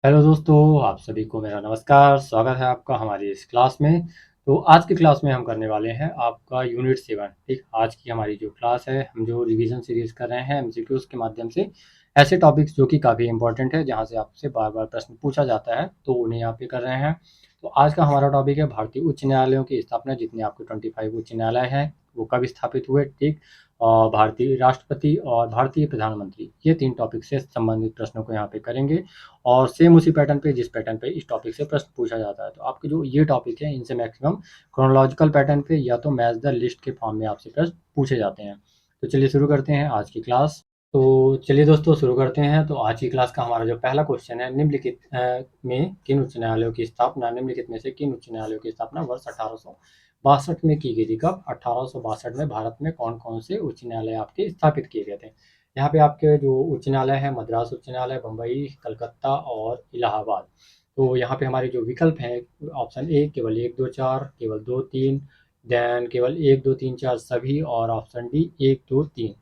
Hello दोस्तों, आप सभी को मेरा नमस्कार। स्वागत है आपका हमारी इस क्लास में। तो आज की क्लास में हम करने वाले हैं आपका यूनिट 7। ठीक, आज की हमारी जो क्लास है, हम जो रिवीजन सीरीज़ कर रहे हैं एमसीक्यूज़ के माध्यम से, ऐसे टॉपिक्स जो कि काफ़ी इंपॉर्टेंट है, जहाँ से आपसे बार-बार प्रश्न पूछा जाता है, तो उन्हें यहाँ पे कर रहे हैं। तो आज का हमारा टॉपिक है भारतीय उच्च न्यायालयों की स्थापना। जितने आपके 25 उच्च न्यायालय हैं, वो कब स्थापित हुए, ठीक? और भारतीय राष्ट्रपति और भारतीय प्रधानमंत्री, ये 3 टॉपिक से संबंधित प्रश्नों को यहाँ पे करेंगे। और सेम उसी पैटर्न पे, जिस पैटर्न पे इस टॉपिक से प्रश्न पूछा जाता है। तो आपके जो ये टॉपिक है, इनसे मैक्सिमम क्रोनोलॉजिकल पैटर्न पे या तो मैच द लिस्ट के फॉर्म में आपसे प्रश्न पूछे जाते हैं। तो चलिए शुरू करते हैं आज की क्लास। तो चलिए दोस्तों शुरू करते हैं। तो आज की क्लास का हमारा जो पहला क्वेश्चन है, निम्नलिखित में किन उच्च न्यायालयों की स्थापना निम्नलिखित में से किन उच्च न्यायालयों की स्थापना वर्ष 1862 में की गई थी? कब? 1862 में भारत में कौन कौन से उच्च न्यायालय आपके स्थापित किए गए थे? यहाँ पे आपके जो उच्च न्यायालय है, मद्रास उच्च न्यायालय, बम्बई, कलकत्ता और इलाहाबाद। तो यहाँ पे हमारे जो विकल्प हैं, ऑप्शन ए केवल 1 2 4, केवल 2 3, देन केवल 1 2 3 4 सभी, और ऑप्शन डी 1 2 3।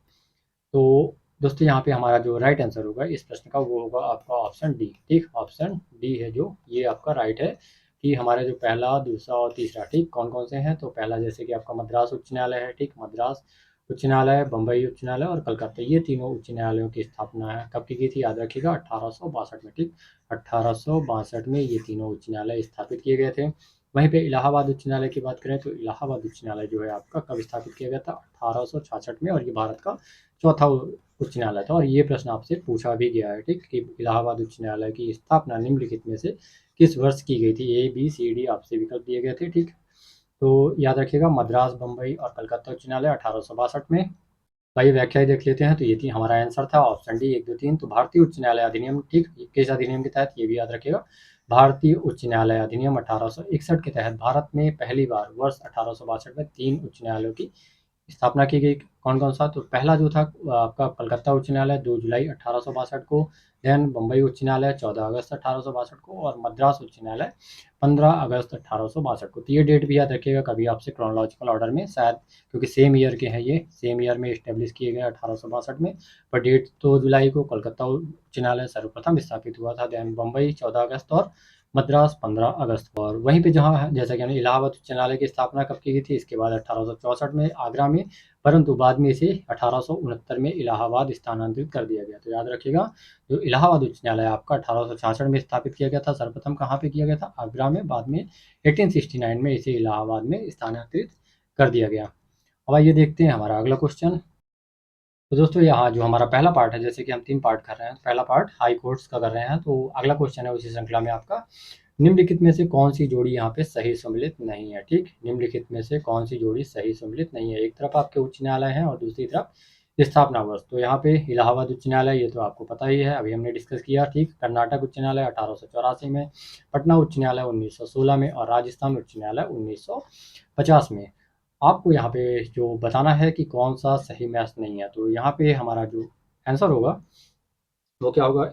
तो दोस्तों यहाँ पे हमारा जो राइट आंसर होगा इस प्रश्न का, वो होगा आपका ऑप्शन डी। ठीक, ऑप्शन डी है जो ये आपका राइट है, कि हमारे जो पहला, दूसरा और तीसरा, ठीक, कौन कौन से हैं? तो पहला जैसे कि आपका मद्रास उच्च न्यायालय है, ठीक, मद्रास उच्च न्यायालय, बम्बई उच्च न्यायालय और कलकत्ता, ये तीनों उच्च न्यायालयों की स्थापना है कब की गई थी? याद रखिएगा 1862 में। ठीक, 1862 में ये तीनों उच्च न्यायालय स्थापित किए गए थे। वहीं पे इलाहाबाद उच्च न्यायालय की बात करें तो इलाहाबाद उच्च न्यायालय जो है आपका कब स्थापित किया गया था? 1866 में, और ये भारत का चौथा उच्च न्यायालय था। और ये प्रश्न आपसे पूछा भी गया है, ठीक, कि इलाहाबाद उच्च न्यायालय की स्थापना निम्नलिखित में से किस वर्ष की गई थी? ए बी सी डी आपसे विकल्प दिए गए थे। ठीक, तो याद रखिएगा मद्रास, बम्बई और कलकत्ता उच्च न्यायालय 1862 में। भाई व्याख्या देख लेते हैं। तो ये थी हमारा आंसर था ऑप्शन डी 1 2 3। तो भारतीय उच्च न्यायालय अधिनियम, ठीक, किस अधिनियम के तहत? ये भी याद रखिएगा, भारतीय उच्च न्यायालय अधिनियम 1861 के तहत भारत में पहली बार वर्ष 1862 में 3 उच्च न्यायालयों की स्थापना की गई। कौन-कौन सा? तो पहला जो था आपका कलकत्ता उच्च न्यायालय 2 जुलाई 1862 को, देन बम्बई उच्च न्यायालय 14 अगस्त 1862 को, और मद्रास उच्च न्यायालय 15 अगस्त 1862 को। तो ये डेट भी याद रखिएगा कभी आपसे क्रोनोलॉजिकल ऑर्डर में, शायद क्योंकि सेम ईयर के हैं, ये सेम ईयर में इस्टेब्लिश किए गए 1862 में। पर डेट तो जुलाई को कलकत्ता उच्च न्यायालय सर्वप्रथम स्थापित हुआ था, देन बम्बई 14 अगस्त और मद्रास 15 अगस्त। और वहीं पे जहाँ जैसा कि हमने इलाहाबाद उच्च न्यायालय की स्थापना कब की गई थी? इसके बाद 1864 में आगरा में, परंतु बाद में इसे 1869 में इलाहाबाद स्थानांतरित कर दिया गया। तो याद रखिएगा, जो इलाहाबाद उच्च न्यायालय आपका 1866 में स्थापित किया गया था, सर्वप्रथम कहाँ पे किया गया था? आगरा में। बाद में 1869 में इसे इलाहाबाद में स्थानांतरित कर दिया गया। अब आइए देखते हैं हमारा अगला क्वेश्चन। तो दोस्तों यहाँ जो हमारा पहला पार्ट है, जैसे कि हम 3 पार्ट कर रहे हैं, पहला पार्ट हाई कोर्ट्स का कर रहे हैं, तो अगला क्वेश्चन है उसी श्रृंखला में आपका, निम्नलिखित में से कौन सी जोड़ी यहाँ पे सही सम्मिलित नहीं है? ठीक, निम्नलिखित में से कौन सी जोड़ी सही सम्मिलित नहीं है? एक तरफ आपके उच्च न्यायालय हैं और दूसरी तरफ स्थापना वर्ष। तो यहाँ पे इलाहाबाद उच्च न्यायालय, ये तो आपको पता ही है, अभी हमने डिस्कस किया। ठीक, कर्नाटक उच्च न्यायालय 1884 में, पटना उच्च न्यायालय 1916 में, और राजस्थान उच्च न्यायालय 1950 में। आपको यहाँ पे जो बताना है कि कौन सा सही मैच नहीं है। तो यहाँ पे हमारा जो आंसर होगा वो क्या होगा?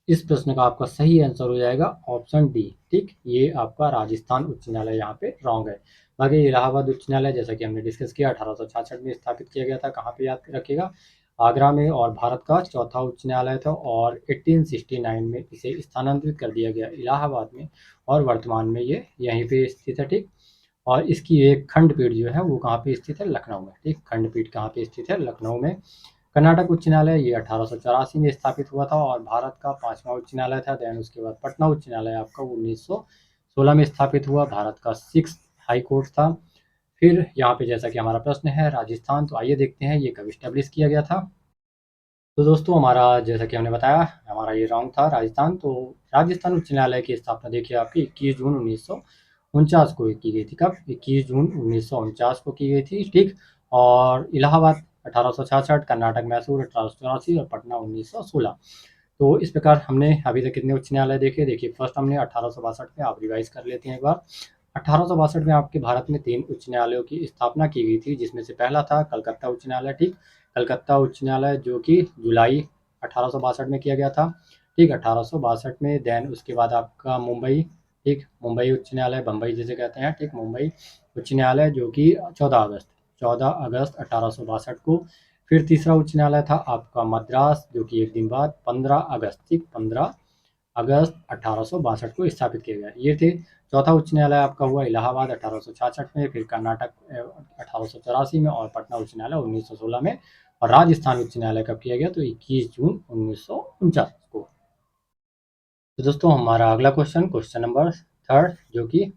इस प्रश्न का आपका सही आंसर हो जाएगा ऑप्शन डी। ठीक, ये आपका राजस्थान उच्च न्यायालय यहाँ पे रॉन्ग है। बाकी इलाहाबाद उच्च न्यायालय, जैसा कि हमने डिस्कस किया, 1866 में स्थापित किया गया था। कहाँ पे? याद रखिएगा, आगरा में, और भारत का चौथा उच्च न्यायालय था। और 1869 में इसे स्थानांतरित कर दिया गया इलाहाबाद में, और वर्तमान में ये यहीं पे स्थित है। ठीक, और इसकी एक खंडपीठ जो है वो कहाँ पे स्थित है? लखनऊ में। ठीक, खंडपीठ कहाँ पे स्थित है? लखनऊ में। कर्नाटक उच्च न्यायालय ये 1884 में स्थापित हुआ था, और भारत का 5वां उच्च न्यायालय था। देन उसके बाद पटना उच्च न्यायालय आपका 1916 में स्थापित हुआ, भारत का 6th हाई कोर्ट था। फिर यहाँ पे जैसा कि हमारा प्रश्न है राजस्थान, तो आइए देखते हैं ये कब स्टैब्लिश किया गया था। तो दोस्तों हमारा, जैसा कि हमने बताया, हमारा ये रॉन्ग था, राजस्थान। तो राजस्थान उच्च न्यायालय की स्थापना देखिए आपकी 21 जून 1949 को की गई थी। कब? 21 जून 1949 को की गई थी। ठीक, और इलाहाबाद 1866, कर्नाटक मैसूर 1884 और पटना 1916। तो इस प्रकार हमने अभी तक कितने उच्च न्यायालय देखे? देखिए, फर्स्ट हमने 1862 में, आप रिवाइज कर लेते हैं एक बार। 1862 में आपके भारत में 3 उच्च न्यायालयों की स्थापना की गई थी, जिसमें से पहला था कलकत्ता उच्च न्यायालय। ठीक, कलकत्ता उच्च न्यायालय जो कि जुलाई 1862 में किया गया था। ठीक, 1862 में। देन उसके बाद आपका मुंबई, ठीक, मुंबई उच्च न्यायालय, बम्बई जिसे कहते हैं, ठीक, मुंबई उच्च न्यायालय जो कि 14 अगस्त 1862 को। फिर तीसरा उच्च न्यायालय था आपका मद्रास, जो कि एक दिन बाद 15 अगस्त, ठीक, 15 अगस्त 1862 को स्थापित किया गया। ये थे। चौथा उच्च न्यायालय आपका हुआ इलाहाबाद 1866 में, फिर कर्नाटक 1884 में, और पटना उच्च न्यायालय 1916 में, और राजस्थान उच्च न्यायालय कब किया गया तो 21 जून 1949 को। तो दोस्तों हमारा अगला क्वेश्चन नंबर 3 जो कि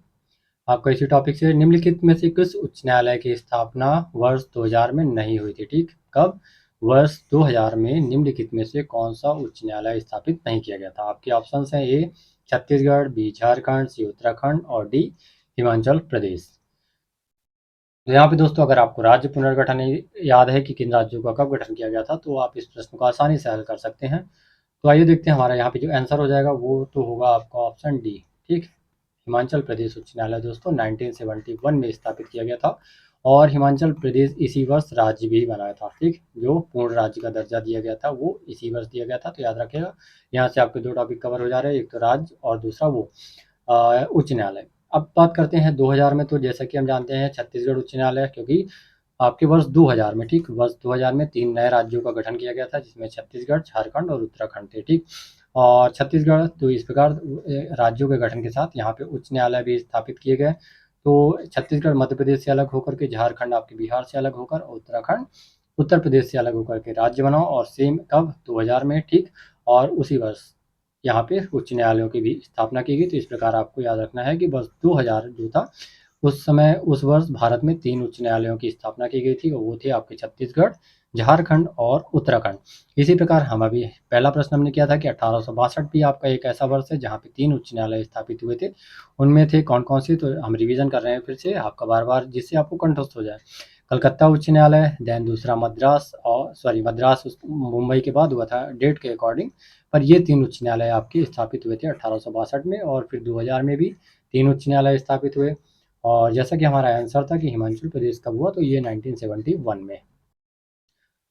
आपका इसी टॉपिक से, निम्नलिखित में से किस उच्च न्यायालय की स्थापना वर्ष 2000 में नहीं हुई थी? ठीक, कब? वर्ष 2000 में निम्नलिखित में से कौन सा उच्च न्यायालय स्थापित नहीं किया गया था? आपके ऑप्शंस हैं: ए छत्तीसगढ़, बी झारखंड, सी उत्तराखंड, और डी हिमाचल प्रदेश। तो यहाँ पे दोस्तों अगर आपको राज्य पुनर्गठन याद है कि किन राज्यों का कब गठन किया गया था, तो आप इस प्रश्न को आसानी से हल कर सकते हैं। तो आइए देखते हैं हमारा यहाँ पे जो आंसर हो जाएगा वो तो होगा आपका ऑप्शन डी। ठीक, हिमाचल प्रदेश उच्च न्यायालय दोस्तों 1971 में स्थापित किया गया था, और हिमाचल प्रदेश इसी वर्ष राज्य भी बनाया था। ठीक, जो पूर्ण राज्य का दर्जा दिया गया था वो इसी वर्ष दिया गया था। तो याद रखिएगा, यहाँ से आपके 2 टॉपिक कवर हो जा रहे हैं, एक तो राज्य और दूसरा वो उच्च न्यायालय। अब बात करते हैं 2000 में। तो जैसा कि हम जानते हैं छत्तीसगढ़ उच्च न्यायालय, क्योंकि आपके वर्ष 2000 में, ठीक, वर्ष 2000 में 3 नए राज्यों का गठन किया गया था, जिसमें छत्तीसगढ़, झारखंड और उत्तराखंड थे। ठीक, और छत्तीसगढ़ तो इस प्रकार राज्यों के गठन के साथ यहाँ पे उच्च न्यायालय भी स्थापित किए गए। तो छत्तीसगढ़ मध्य प्रदेश से अलग होकर के, झारखंड आपके बिहार से अलग होकर, उत्तराखंड उत्तर प्रदेश से अलग होकर के राज्य बना, और सेम कब? 2000 में। ठीक, और उसी वर्ष यहाँ पे उच्च न्यायालयों की भी स्थापना की गई। तो इस प्रकार आपको याद रखना है कि वर्ष 2000 जो था उस समय, उस वर्ष भारत में 3 उच्च न्यायालयों की स्थापना की गई थी, और वो थे आपके छत्तीसगढ़, झारखंड और उत्तराखंड। इसी प्रकार हम अभी पहला प्रश्न हमने किया था कि 1862 भी आपका एक ऐसा वर्ष है जहाँ पे 3 उच्च न्यायालय स्थापित हुए थे। उनमें थे कौन कौन से? तो हम रिवीजन कर रहे हैं फिर से आपका बार बार, जिससे आपको कंठस्थ हो जाए। कलकत्ता उच्च न्यायालय, देन दूसरा मद्रास, और मद्रास मुंबई के बाद हुआ था डेट के अकॉर्डिंग, पर ये 3 उच्च न्यायालय आपके स्थापित हुए थे 1862 में, और फिर 2000 में भी 3 उच्च न्यायालय स्थापित हुए। और जैसा कि हमारा आंसर था कि हिमाचल प्रदेश कब हुआ, तो ये 1971 में।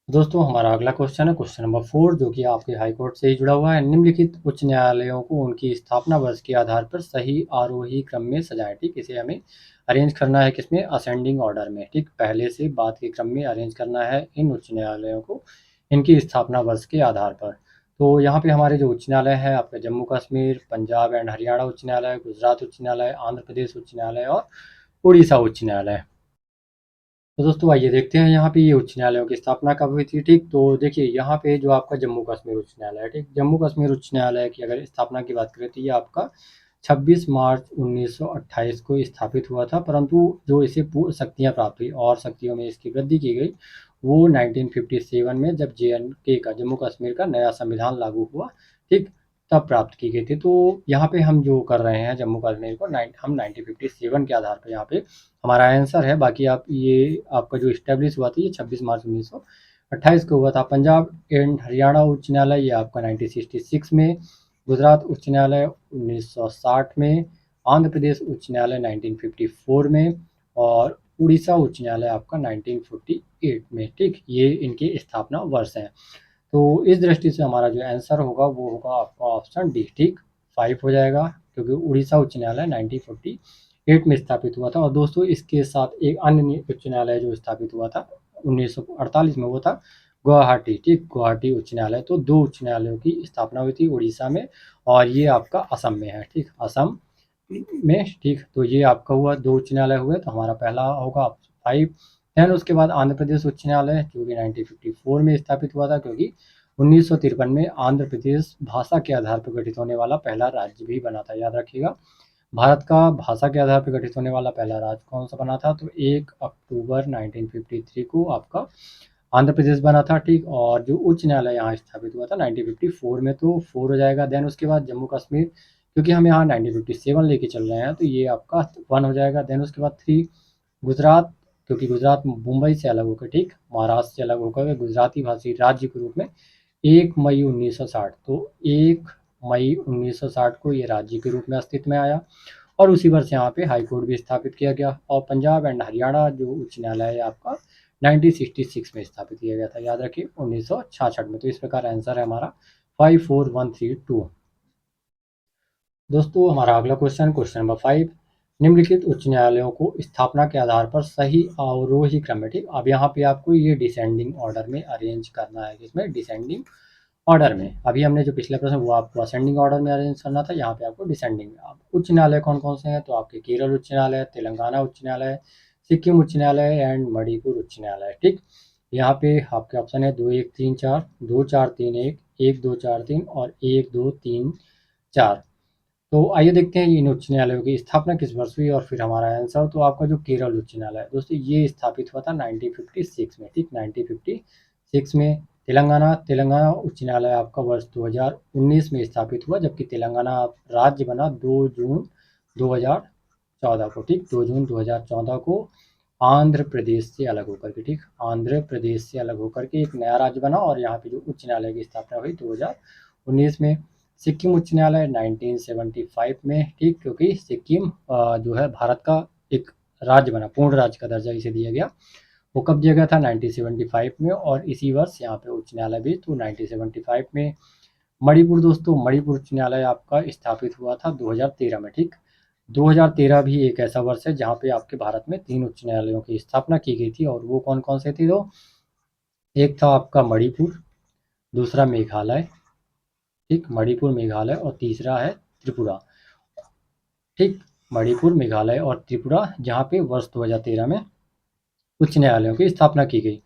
दोस्तों हमारा अगला क्वेश्चन है क्वेश्चन नंबर 4 जो कि आपके हाई कोर्ट से ही जुड़ा हुआ है। निम्नलिखित उच्च न्यायालयों को उनकी स्थापना वर्ष के आधार पर सही आरोही क्रम में सजाएं। ठीक, इसे हमें अरेंज करना है किसमें? असेंडिंग ऑर्डर में। ठीक, पहले से बाद के क्रम में अरेंज करना है इन उच्च न्यायालयों को इनकी स्थापना वर्ष के आधार पर। तो यहाँ पे हमारे जो उच्च न्यायालय है आपका जम्मू कश्मीर, पंजाब एंड हरियाणा उच्च न्यायालय, गुजरात उच्च न्यायालय, आंध्र प्रदेश उच्च न्यायालय और उड़ीसा उच्च न्यायालय। तो दोस्तों आइए देखते हैं यहाँ पे ये उच्च न्यायालयों की स्थापना कब हुई थी। ठीक, तो देखिए यहाँ पे जो आपका जम्मू कश्मीर उच्च न्यायालय है, ठीक, जम्मू कश्मीर उच्च न्यायालय की अगर स्थापना की बात करें तो ये आपका 26 मार्च 1928 को स्थापित हुआ था, परंतु जो इसे पूर्ण शक्तियाँ प्राप्त हुई और शक्तियों में इसकी वृद्धि की गई वो 1957 में, जब JNK का, जम्मू कश्मीर का नया संविधान लागू हुआ। ठीक, तब प्राप्त की गई थी। तो यहाँ पे हम जो कर रहे हैं जम्मू कश्मीर को हम 1957 के आधार पर यहाँ पे हमारा आंसर है। बाकी आप ये आपका जो इस्टेब्लिश हुआ था ये 26 मार्च 1928 को हुआ था। पंजाब एंड हरियाणा उच्च न्यायालय ये आपका 1966 में, गुजरात उच्च न्यायालय 1960 में, आंध्र प्रदेश उच्च न्यायालय 1954 में, और उड़ीसा उच्च न्यायालय आपका 1948 में। ठीक, ये इनके स्थापना वर्ष हैं। तो इस दृष्टि से हमारा जो आंसर होगा वो होगा आपका ऑप्शन डी। ठीक, 5 हो जाएगा, क्योंकि उड़ीसा उच्च न्यायालय 1948 में स्थापित हुआ था। और दोस्तों इसके साथ एक अन्य उच्च न्यायालय जो स्थापित हुआ था 1948 में, वो था गुवाहाटी। ठीक, गुवाहाटी उच्च न्यायालय। तो 2 उच्च न्यायालयों की स्थापना हुई थी उड़ीसा में, और ये आपका असम में है। ठीक, असम में। ठीक, तो ये आपका हुआ 2 उच्च न्यायालय हुए, तो हमारा पहला होगा 5। देन उसके बाद आंध्र प्रदेश उच्च न्यायालय जो कि 1954 में स्थापित हुआ था, क्योंकि 1953 में आंध्र प्रदेश भाषा के आधार पर गठित होने वाला पहला राज्य भी बना था। याद रखिएगा, भारत का भाषा के आधार पर गठित होने वाला पहला राज्य कौन सा बना था? तो 1 अक्टूबर 1953 को आपका आंध्र प्रदेश बना था। ठीक, और जो उच्च न्यायालय यहाँ स्थापित हुआ था 1954 में, तो 4 हो जाएगा। देन उसके बाद जम्मू कश्मीर, क्योंकि हम यहाँ 1957 लेके चल रहे हैं, तो ये आपका 1 हो जाएगा। देन उसके बाद 3 गुजरात, क्योंकि गुजरात मुंबई से अलग होकर, ठीक, महाराष्ट्र से अलग होकर गुजराती भाषी राज्य के रूप में 1 मई 1960, तो 1 मई 1960 को ये राज्य के रूप में अस्तित्व में आया, और उसी वर्ष यहाँ पे हाई कोर्ट भी स्थापित किया गया। और पंजाब एंड हरियाणा जो उच्च न्यायालय है आपका 1966 में स्थापित किया गया था। याद रखिए 1966 में। तो इस प्रकार आंसर है हमारा 54132। दोस्तों हमारा अगला क्वेश्चन नंबर 5, निम्नलिखित उच्च न्यायालयों को स्थापना के आधार पर सही अवरोही क्रम में। ठीक, अब यहाँ पे आपको ये डिसेंडिंग ऑर्डर में अरेंज करना है, किसमें? डिसेंडिंग ऑर्डर में। अभी हमने जो पिछले प्रश्न वो आपको असेंडिंग ऑर्डर में अरेंज करना था, यहाँ पे आपको डिसेंडिंग में। आप उच्च न्यायालय कौन कौन से हैं, तो आपके केरल उच्च न्यायालय, तेलंगाना उच्च न्यायालय, सिक्किम उच्च न्यायालय एंड मणिपुर उच्च न्यायालय। ठीक, यहाँ पे आपके ऑप्शन है 2 1 3 4, 2 4 3 1, 1 2 4 3 और 1 2 3 4। तो आइए देखते हैं इन उच्च न्यायालयों की स्थापना किस वर्ष हुई और फिर हमारा आंसर। तो आपका जो केरल उच्च न्यायालय है दोस्तों, ये स्थापित हुआ था 1956 में। ठीक, 1956 में। तेलंगाना उच्च न्यायालय आपका वर्ष 2019 में स्थापित हुआ, जबकि तेलंगाना राज्य बना 2 जून 2014 को। ठीक, 2 जून 2014 को आंध्र प्रदेश से अलग होकर के। ठीक, आंध्र प्रदेश से अलग होकर के एक नया राज्य बना और यहाँ पे जो उच्च न्यायालय की स्थापना हुई 2019 में। सिक्किम उच्च न्यायालय 1975 में। ठीक, क्योंकि सिक्किम जो है भारत का एक राज्य बना, पूर्ण राज्य का दर्जा इसे दिया गया। वो कब दिया गया था, 1975 में, और इसी वर्ष यहाँ पे उच्च न्यायालय भी तो 1975 में। मणिपुर दोस्तों, मणिपुर उच्च न्यायालय आपका स्थापित हुआ था 2013 में। ठीक, 2013 भी एक ऐसा वर्ष है जहाँ पे आपके भारत में 3 उच्च न्यायालयों की स्थापना की गई थी, और वो कौन कौन से थे? तो एक था आपका मणिपुर, दूसरा मेघालय, ठीक, मणिपुर मेघालय, और तीसरा है त्रिपुरा। ठीक, मणिपुर मेघालय और त्रिपुरा, जहाँ पे वर्ष 2013 में उच्च न्यायालयों की स्थापना की गई,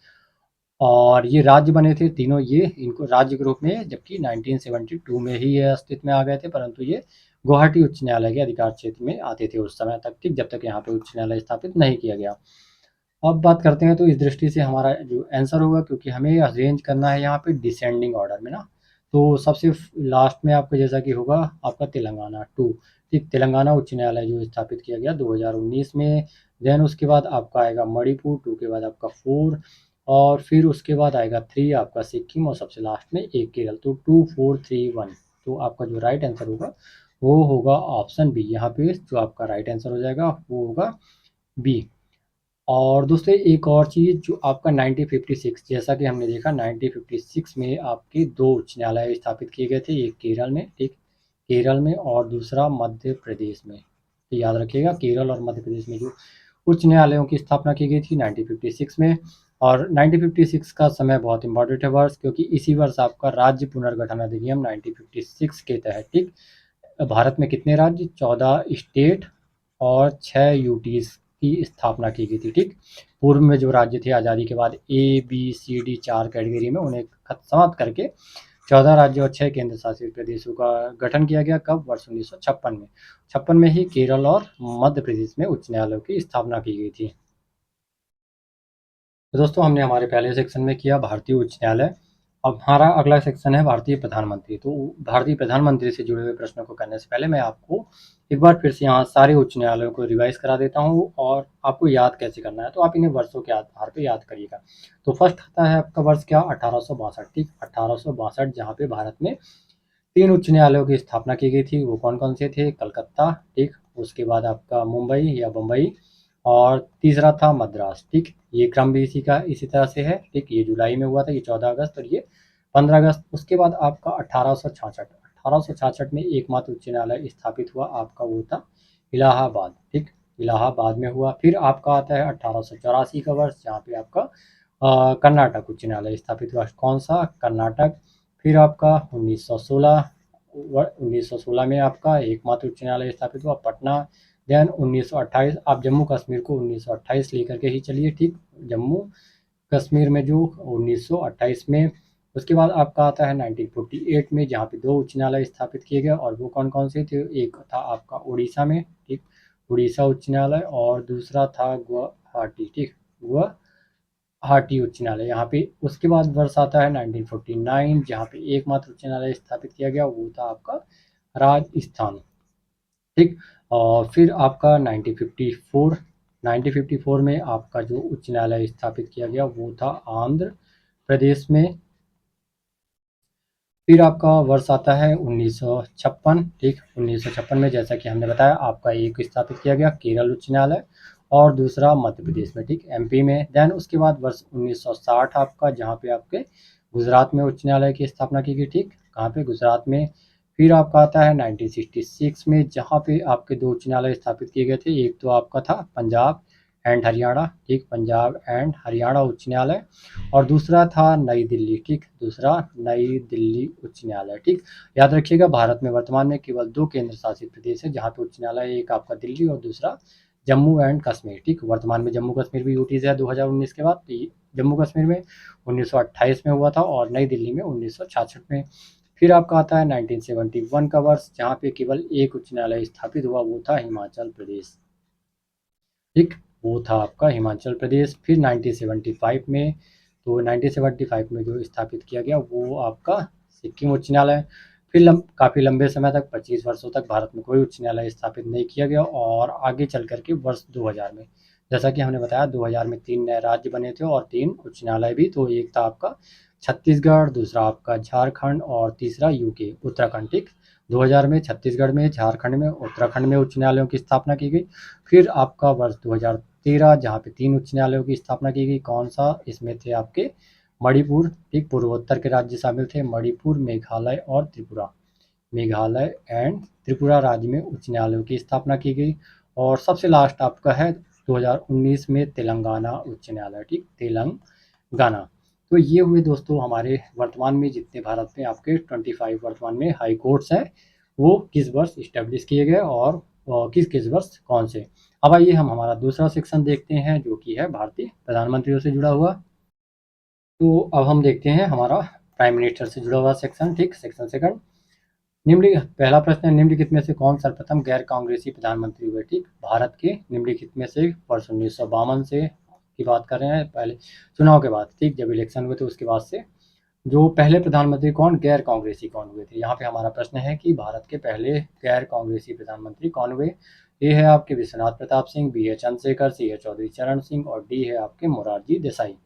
और ये राज्य बने थे तीनों, ये इनको राज्य के रूप में, जबकि 1972 में ही ये अस्तित्व में आ गए थे, परंतु ये गुवाहाटी उच्च न्यायालय के अधिकार क्षेत्र में आते थे उस समय तक। ठीक, जब तक यहाँ पे उच्च न्यायालय स्थापित नहीं किया गया। अब बात करते हैं, तो इस दृष्टि से हमारा जो आंसर होगा, क्योंकि हमें अरेंज करना है यहाँ पे डिसेंडिंग ऑर्डर में ना, तो सबसे लास्ट में आपका जैसा कि होगा आपका तेलंगाना 2। ठीक, तेलंगाना उच्च न्यायालय जो स्थापित किया गया 2019 में। देन उसके बाद आपका आएगा मणिपुर, 2 के बाद आपका 4, और फिर उसके बाद आएगा 3 आपका सिक्किम, और सबसे लास्ट में एक केरल। तो 2 4 3 1, तो आपका जो राइट आंसर होगा वो होगा ऑप्शन बी। यहाँ पे जो आपका राइट आंसर हो जाएगा वो होगा बी। और दोस्तों एक और चीज़, जो आपका 1956, जैसा कि हमने देखा 1956 में आपके 2 उच्च न्यायालय स्थापित किए गए थे, एक केरल में, एक केरल में और दूसरा मध्य प्रदेश में। तो याद रखिएगा, केरल और मध्य प्रदेश में जो उच्च न्यायालयों की स्थापना की गई थी 1956 में। और 1956 का समय बहुत इंपॉर्टेंट है वर्ष, क्योंकि इसी वर्ष आपका राज्य पुनर्गठन अधिनियम 1956 के तहत, ठीक, भारत में कितने राज्य, 14 स्टेट और 6 यूटीज की स्थापना की गई थी। ठीक, पूर्व में जो राज्य थे आज़ादी के बाद A B C D 4 category में, उन्हें समाप्त करके 14 राज्यों और 6 केंद्र शासित प्रदेशों का गठन किया गया। कब, वर्ष 1956 में। 56 में ही केरल और मध्य प्रदेश में उच्च न्यायालयों की स्थापना की गई थी। तो दोस्तों हमने हमारे पहले सेक्शन में किया भारतीय उच्च न्यायालय। अब हमारा अगला सेक्शन है भारतीय प्रधानमंत्री। तो भारतीय प्रधानमंत्री से जुड़े हुए प्रश्नों को करने से पहले मैं आपको एक बार फिर से यहाँ सारे उच्च न्यायालयों को रिवाइज करा देता हूँ, और आपको याद कैसे करना है, तो आप इन्हें वर्षों के आधार पर याद करिएगा। तो फर्स्ट आता है आपका वर्ष क्या, 1862। ठीक, 1862, जहाँ पे भारत में 3 उच्च न्यायालयों की स्थापना की गई थी। वो कौन कौन से थे, कलकत्ता, ठीक, उसके बाद आपका मुंबई या बम्बई, और तीसरा था मद्रास। ठीक, ये क्रम भी इसी तरह से है। ठीक, ये जुलाई में हुआ था, ये 14 अगस्त, और ये 15 अगस्त। उसके बाद आपका 1866 में एकमात्र उच्च न्यायालय स्थापित हुआ आपका, वो था इलाहाबाद। ठीक, इलाहाबाद में हुआ। फिर आपका आता है 1884 का वर्ष, जहाँ पे आपका कर्नाटक उच्च न्यायालय स्थापित हुआ। कौन सा, कर्नाटक। फिर आपका 1916 में आपका एकमात्र उच्च न्यायालय स्थापित हुआ, पटना। देन 1928, आप जम्मू कश्मीर को 1928 लेकर के ही चलिए। ठीक, जम्मू कश्मीर में जो 1928 में। उसके बाद आपका आता है 1948 में, जहाँ पे 2 उच्च न्यायालय स्थापित किए गए, और वो कौन कौन से थे, एक था आपका उड़ीसा में, ठीक, उड़ीसा उच्च न्यायालय, और दूसरा था गुवाहाटी। ठीक, गुवाहाटी उच्च न्यायालय यहाँ पे। उसके बाद वर्ष आता है 1949, जहाँ पे एकमात्र उच्च न्यायालय स्थापित किया गया, वो था आपका राजस्थान। ठीक, और फिर आपका 1954 में आपका जो उच्च न्यायालय स्थापित किया गया वो था आंध्र प्रदेश में। फिर आपका वर्ष आता है 1956। ठीक, 1956 में जैसा कि हमने बताया आपका एक स्थापित किया गया केरल उच्च न्यायालय, और दूसरा मध्य प्रदेश में, ठीक, एमपी में। देन उसके बाद वर्ष 1960 आपका, जहाँ पे आपके गुजरात में उच्च न्यायालय की स्थापना की गई। ठीक, कहाँ पे, गुजरात में। फिर आपका आता है 1966 में, जहाँ पे आपके 2 उच्च न्यायालय स्थापित किए गए थे। एक तो आपका था पंजाब, एंड हरियाणा, ठीक, पंजाब एंड हरियाणा उच्च न्यायालय। और दूसरा था नई दिल्ली, ठीक, दूसरा नई दिल्ली उच्च न्यायालय, ठीक। याद रखिएगा भारत में वर्तमान में केवल 2 केंद्र शासित प्रदेश है जहाँ पे उच्च न्यायालय, एक आपका दिल्ली और दूसरा जम्मू एंड कश्मीर, ठीक। वर्तमान में जम्मू कश्मीर भी यूटी से है 2019 के बाद। जम्मू कश्मीर में 1928 में हुआ था और नई दिल्ली में 1966 में। फिर आपका आता है 1971 का वर्ष, जहाँ पे केवल एक उच्च न्यायालय स्थापित हुआ, वो था हिमाचल प्रदेश, ठीक, वो था आपका हिमाचल प्रदेश। फिर 1975 में, तो 1975 में जो स्थापित किया गया वो आपका सिक्किम उच्च न्यायालय। फिर काफ़ी लंबे समय तक 25 वर्षों तक भारत में कोई उच्च न्यायालय स्थापित नहीं किया गया। और आगे चल करके वर्ष 2000 में, जैसा कि हमने बताया 2000 में 3 नए राज्य बने थे और 3 उच्च न्यायालय भी। तो एक था आपका छत्तीसगढ़, दूसरा आपका झारखंड और तीसरा यूके उत्तराखंड, ठीक। 2000 में छत्तीसगढ़ में, झारखंड में, उत्तराखंड में उच्च न्यायालयों की स्थापना की गई। फिर आपका वर्ष 2013 जहाँ पे 3 उच्च न्यायालयों की स्थापना की गई। कौन सा? इसमें थे आपके मणिपुर, ठीक, पूर्वोत्तर के राज्य शामिल थे, मणिपुर, मेघालय और त्रिपुरा। मेघालय एंड त्रिपुरा राज्य में उच्च न्यायालयों की स्थापना की गई। और सबसे लास्ट आपका है 2019 में तेलंगाना उच्च न्यायालय, ठीक, तेलंगाना। तो ये हुए दोस्तों हमारे वर्तमान में जितने भारत में आपके 25 वर्तमान में हाई कोर्ट्स हैं, वो किस वर्ष इस्टेब्लिश किए गए और किस किस वर्ष कौन से। अब आइए हम हमारा दूसरा सेक्शन देखते हैं जो कि है भारतीय प्रधानमंत्रियों से जुड़ा हुआ। तो अब हम देखते हैं हमारा प्राइम मिनिस्टर से जुड़ा हुआ सेक्शन, ठीक, सेक्शन सेकंड। पहला प्रश्न है, निम्नलिखित में से कौन सर्वप्रथम गैर कांग्रेसी प्रधानमंत्री हुए, ठीक। भारत के निम्नलिखित में से वर्ष 1952 से की बात कर रहे हैं, पहले चुनाव के बाद, ठीक, जब इलेक्शन हुए थे उसके बाद से जो पहले प्रधानमंत्री कौन, गैर कांग्रेसी कौन हुए थे। यहाँ पे हमारा प्रश्न है कि भारत के पहले गैर कांग्रेसी प्रधानमंत्री कौन हुए। ए है आपके विश्वनाथ प्रताप सिंह, बी है चंद्रशेखर, सी है चौधरी चरण सिंह और डी है आपके मोरारजी देसाई।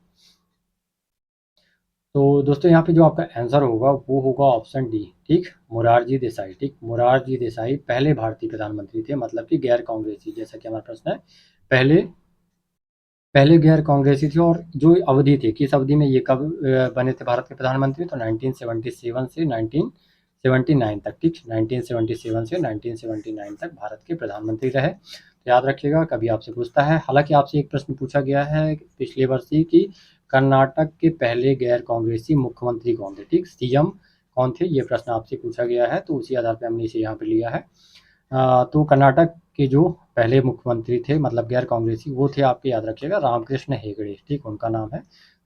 तो दोस्तों यहाँ पे जो आपका आंसर होगा वो होगा ऑप्शन डी, ठीक, मोरारजी देसाई, ठीक। मोरारजी देसाई पहले भारतीय प्रधानमंत्री थे, मतलब कि गैर कांग्रेसी, जैसा कि हमारा प्रश्न है, पहले पहले गैर कांग्रेसी थे। और जो अवधि थी, किस अवधि में ये कब बने थे भारत के प्रधानमंत्री, तो 1977 से 1979 तक, ठीक, 1977 से 1979 तक भारत के प्रधानमंत्री रहे। तो याद रखिएगा, कभी आपसे पूछता है, हालांकि आपसे एक प्रश्न पूछा गया है पिछले वर्ष ही कि कर्नाटक के पहले गैर कांग्रेसी मुख्यमंत्री कौन थे, ठीक, सीएम कौन थे, ये प्रश्न आपसे पूछा गया है, तो उसी आधार पर हमने इसे यहाँ पे लिया है। तो कर्नाटक के जो पहले मुख्यमंत्री थे, मतलब गैर कांग्रेसी, वो थे आपके, याद रखिएगा, रामकृष्ण हेगड़े, ठीक, उनका नाम है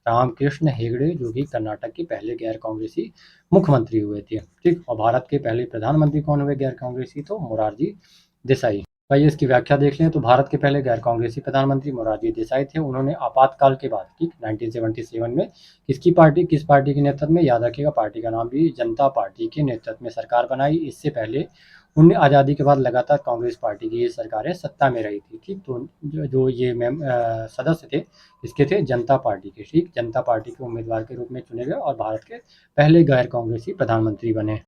रामकृष्ण हेगड़े, जो कि कर्नाटक के पहले गैर कांग्रेसी मुख्यमंत्री हुए थे, ठीक। और भारत के पहले प्रधानमंत्री कौन हुए गैर कांग्रेसी, तो मोरारजी देसाई। आइए इसकी व्याख्या देख लें। तो भारत के पहले गैर कांग्रेसी प्रधानमंत्री मोरारजी देसाई थे। उन्होंने आपातकाल के बाद, ठीक, 1977 में किस पार्टी के नेतृत्व में, याद रखिएगा पार्टी का नाम भी जनता पार्टी के नेतृत्व में सरकार बनाई। इससे पहले उन्हें आज़ादी के बाद लगातार कांग्रेस पार्टी की ये सरकारें सत्ता में रही थी, ठीक। तो जो ये सदस्य थे, इसके थे जनता पार्टी के, ठीक, जनता पार्टी के उम्मीदवार के रूप में चुने गए और भारत के पहले गैर कांग्रेसी प्रधानमंत्री बने।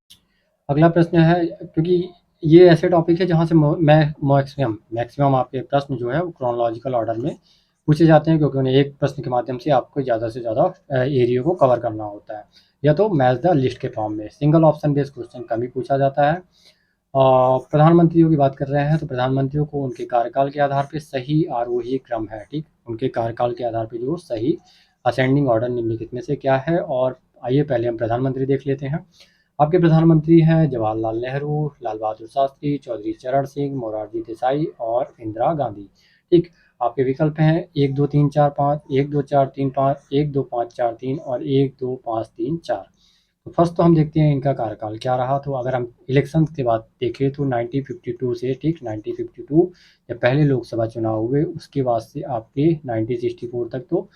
अगला प्रश्न है, क्योंकि ये ऐसे टॉपिक है जहाँ से मैक्सिमम आपके प्रश्न जो है वो क्रोनोलॉजिकल ऑर्डर में पूछे जाते हैं, क्योंकि उन्हें एक प्रश्न के माध्यम से आपको ज़्यादा से ज़्यादा एरिया को कवर करना होता है, या तो मैच द लिस्ट के फॉर्म में। सिंगल ऑप्शन बेस्ड क्वेश्चन कम ही पूछा जाता है। प्रधानमंत्रियों की बात कर रहे हैं, तो प्रधानमंत्रियों को उनके कार्यकाल के आधार पर सही आरोही क्रम है, ठीक, उनके कार्यकाल के आधार पर जो सही असेंडिंग ऑर्डर निम्नलिखित में से क्या है। और आइए पहले हम प्रधानमंत्री देख लेते हैं। आपके प्रधानमंत्री हैं जवाहरलाल नेहरू, लाल बहादुर शास्त्री, चौधरी चरण सिंह, मोरारजी देसाई और इंदिरा गांधी, ठीक। आपके विकल्प हैं 1 2 3 4 5, 1 2 4 3 5, 1 2 5 4 3 और 1 2 5 3 4। तो फर्स्ट तो हम देखते हैं इनका कार्यकाल क्या रहा। तो अगर हम इलेक्शन के बाद देखें तो 1952 से, ठीक, 1952 जब पहले लोकसभा चुनाव हुए उसके बाद से आपके 1964 तक तो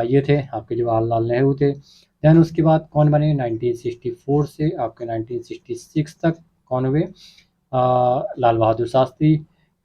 ये थे आपके जवाहरलाल नेहरू थे। देन उसके बाद कौन बने, 1964 से आपके 1966 तक कौन हुए, लाल बहादुर शास्त्री,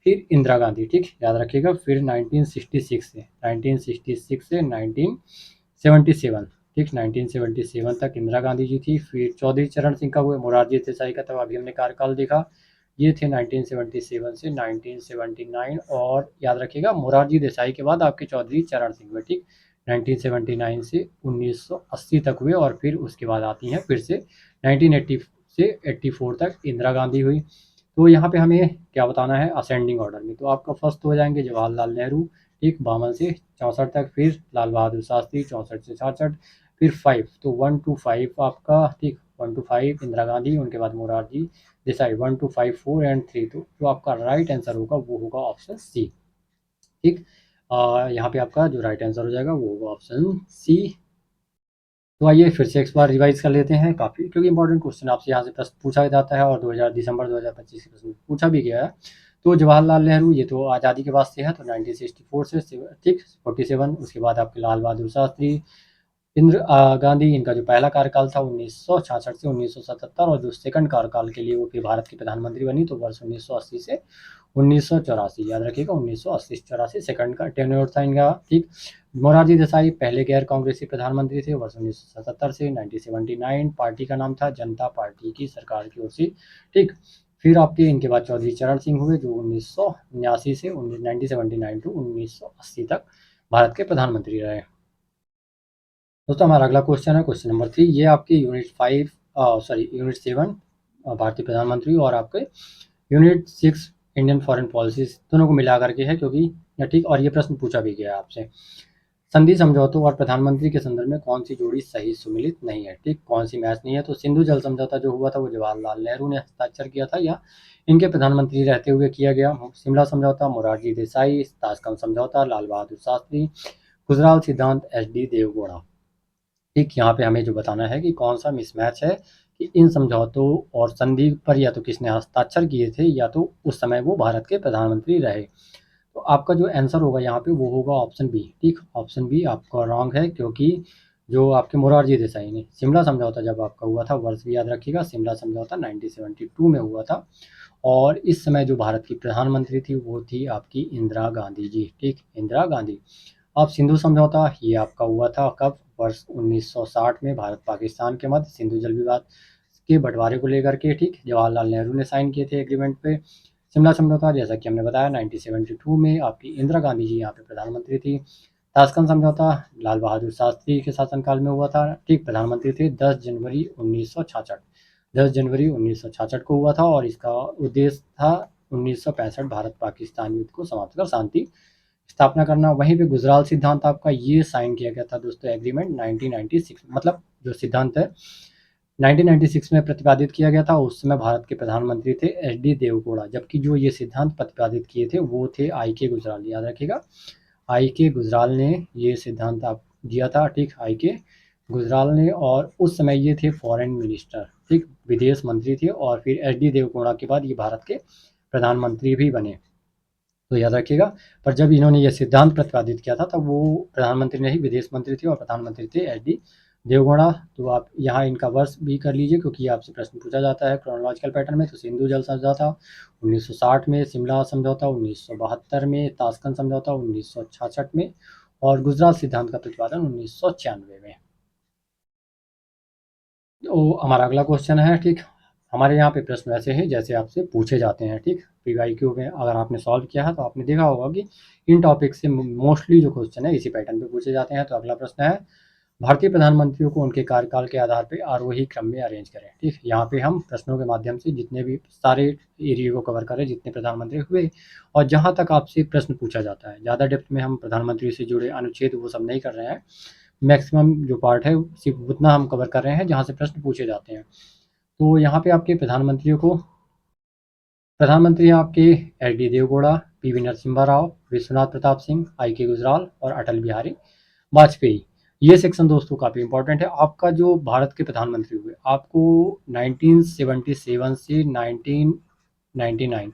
फिर इंदिरा गांधी, ठीक, याद रखिएगा। फिर 1966 से 1977, ठीक, 1977 तक इंदिरा गांधी जी थी। फिर चौधरी चरण सिंह का हुए, मोरारजी देसाई का तो अभी हमने कार्यकाल देखा, ये थे 1977 से 1979। और याद रखिएगा मोरारजी देसाई के बाद आपके चौधरी चरण सिंह हुए, ठीक, 1979 से 1980 तक हुए। और फिर उसके बाद आती हैं फिर से 1980 से 84 तक इंदिरा गांधी हुई। तो यहाँ पे हमें क्या बताना है असेंडिंग ऑर्डर में। तो आपका फर्स्ट हो जाएंगे जवाहरलाल नेहरू, ठीक 52 से 64 तक, फिर लाल बहादुर शास्त्री 64 से 66, फिर 5 तो 1 to 5 आपका, ठीक 1 to 5 इंदिरा गांधी, उनके बाद मोरारजी देसाई 1 to 5 4 एंड 3, तो जो आपका राइट आंसर होगा वो होगा ऑप्शन सी। ठीक यहाँ पे आपका जो राइट आंसर हो जाएगा वो होगा ऑप्शन सी। तो आइए फिर से एक बार रिवाइज कर लेते हैं, काफ़ी क्योंकि इंपॉर्टेंट क्वेश्चन आपसे यहाँ से प्रश्न पूछा जाता है और दिसंबर 2025 के प्रश्न पूछा भी गया है। तो जवाहरलाल नेहरू ये तो आज़ादी के बाद से है, तो 1964 से ठीक 47, उसके बाद आपके लाल बहादुर शास्त्री, इंदिरा गांधी, इनका जो पहला कार्यकाल था 1966 से 1977, और जो सेकंड कार्यकाल के लिए वो फिर भारत की प्रधानमंत्री बनी तो वर्ष 1980 से 1984, याद रखिएगा 1980 से 84 सेकंड का टेन्योर था इनका। ठीक मोरारजी देसाई पहले गैर कांग्रेसी प्रधानमंत्री थे, वर्ष 1977 से 1979, पार्टी का नाम था जनता पार्टी की सरकार की ओर से। ठीक फिर आपके इनके बाद चौधरी चरण सिंह हुए जो 1979 से 1979 टू 1980 तक भारत के प्रधानमंत्री रहे। दोस्तों हमारा अगला क्वेश्चन है क्वेश्चन नंबर 3, ये आपके यूनिट 7 भारतीय प्रधानमंत्री और आपके यूनिट 6 इंडियन फॉरेन पॉलिसीज दोनों को मिला करके है, क्योंकि ठीक और ये प्रश्न पूछा भी गया है आपसे। संधि समझौतों और प्रधानमंत्री के संदर्भ में कौन सी जोड़ी सही सुमिलित नहीं है, ठीक कौन सी मैच नहीं है। तो सिंधु जल समझौता जो हुआ था वो जवाहरलाल नेहरू ने हस्ताक्षर किया था या इनके प्रधानमंत्री रहते हुए किया गया। शिमला समझौता मोरारजी देसाई, ताशकंद समझौता लाल बहादुर शास्त्री, गुजराल सिद्धांत एच.डी. देवगौड़ा। ठीक यहाँ पे हमें जो बताना है कि कौन सा मिसमैच है कि इन समझौतों और संधि पर या तो किसने हस्ताक्षर किए थे या तो उस समय वो भारत के प्रधानमंत्री रहे। तो आपका जो आंसर होगा यहाँ पे वो होगा ऑप्शन बी। ठीक ऑप्शन बी आपका रॉन्ग है, क्योंकि जो आपके मोरारजी देसाई ने शिमला समझौता जब आपका हुआ था, वर्ष भी याद रखिएगा, शिमला समझौता 1972 में हुआ था, और इस समय जो भारत की प्रधानमंत्री थी वो थी आपकी इंदिरा गांधी जी। ठीक इंदिरा गांधी। अब सिंधु समझौता ये आपका हुआ था कब, वर्ष 1960 में भारत पाकिस्तान के मध्य सिंधु जल विवाद के बंटवारे को लेकर के। ठीक जवाहरलाल नेहरू ने साइन किए थे एग्रीमेंट पे। शिमला समझौता जैसा कि हमने बताया 1972 में आपकी इंदिरा गांधी जी यहाँ पे प्रधानमंत्री थी। ताशकंद समझौता लाल बहादुर शास्त्री के शासनकाल में हुआ था। ठीक प्रधानमंत्री थे 10 जनवरी 1966, 10 जनवरी 1966 को हुआ था, और इसका उद्देश्य था 1965 भारत पाकिस्तान युद्ध को समाप्त कर शांति स्थापना करना। वहीं पे गुजराल सिद्धांत आपका ये साइन किया गया था दोस्तों एग्रीमेंट 1996, मतलब जो सिद्धांत है 1996 में प्रतिपादित किया गया था। उस समय भारत के प्रधानमंत्री थे एच.डी. देवगौड़ा, जबकि जो ये सिद्धांत प्रतिपादित किए थे वो थे आई.के. गुजराल, याद रखिएगा आई.के. गुजराल ने ये सिद्धांत आप दिया था। ठीक आई.के. गुजराल ने, और उस समय ये थे फॉरेन मिनिस्टर, ठीक विदेश मंत्री थे, और फिर एच.डी. देवगौड़ा के बाद ये भारत के प्रधानमंत्री भी बने, तो याद रखिएगा। पर जब इन्होंने ये सिद्धांत प्रतिपादित किया था तब वो प्रधानमंत्री नहीं विदेश मंत्री थे, और प्रधानमंत्री थे एच.डी. देवगौड़ा। तो आप यहाँ इनका वर्ष भी कर लीजिए, क्योंकि आपसे प्रश्न पूछा जाता है क्रोनोलॉजिकल पैटर्न में। तो सिंधु जल समझौता 1960 में, शिमला समझौता 1972 में, ताशकंद समझौता 1966 में, और गुजरात सिद्धांत का प्रतिपादन 1996 में। तो हमारा अगला क्वेश्चन है, ठीक हमारे यहाँ पे प्रश्न ऐसे हैं जैसे आपसे पूछे जाते हैं। ठीक PYQ में अगर आपने सॉल्व किया है तो आपने देखा होगा कि इन टॉपिक से मोस्टली जो क्वेश्चन है इसी पैटर्न पे पूछे जाते हैं। तो अगला प्रश्न है, भारतीय प्रधानमंत्रियों को उनके कार्यकाल के आधार पर आरोही क्रम में अरेंज करें। ठीक यहाँ पे हम प्रश्नों के माध्यम से जितने भी सारे एरिया को कवर करें, जितने प्रधानमंत्री हुए, और जहाँ तक आपसे प्रश्न पूछा जाता है, ज़्यादा डेप्थ में हम प्रधानमंत्री से जुड़े अनुच्छेद वो सब नहीं कर रहे हैं। मैक्सिमम जो पार्ट है सिर्फ उतना हम कवर कर रहे हैं जहाँ से प्रश्न पूछे जाते हैं। तो यहाँ पे आपके प्रधानमंत्रियों को, प्रधानमंत्री हैं आपके एच.डी. देवगौड़ा, पी.वी. नरसिम्हा राव, विश्वनाथ प्रताप सिंह, आई.के. गुजराल और अटल बिहारी वाजपेयी। ये सेक्शन दोस्तों काफ़ी इंपॉर्टेंट है। आपका जो भारत के प्रधानमंत्री हुए, आपको 1977 से 1999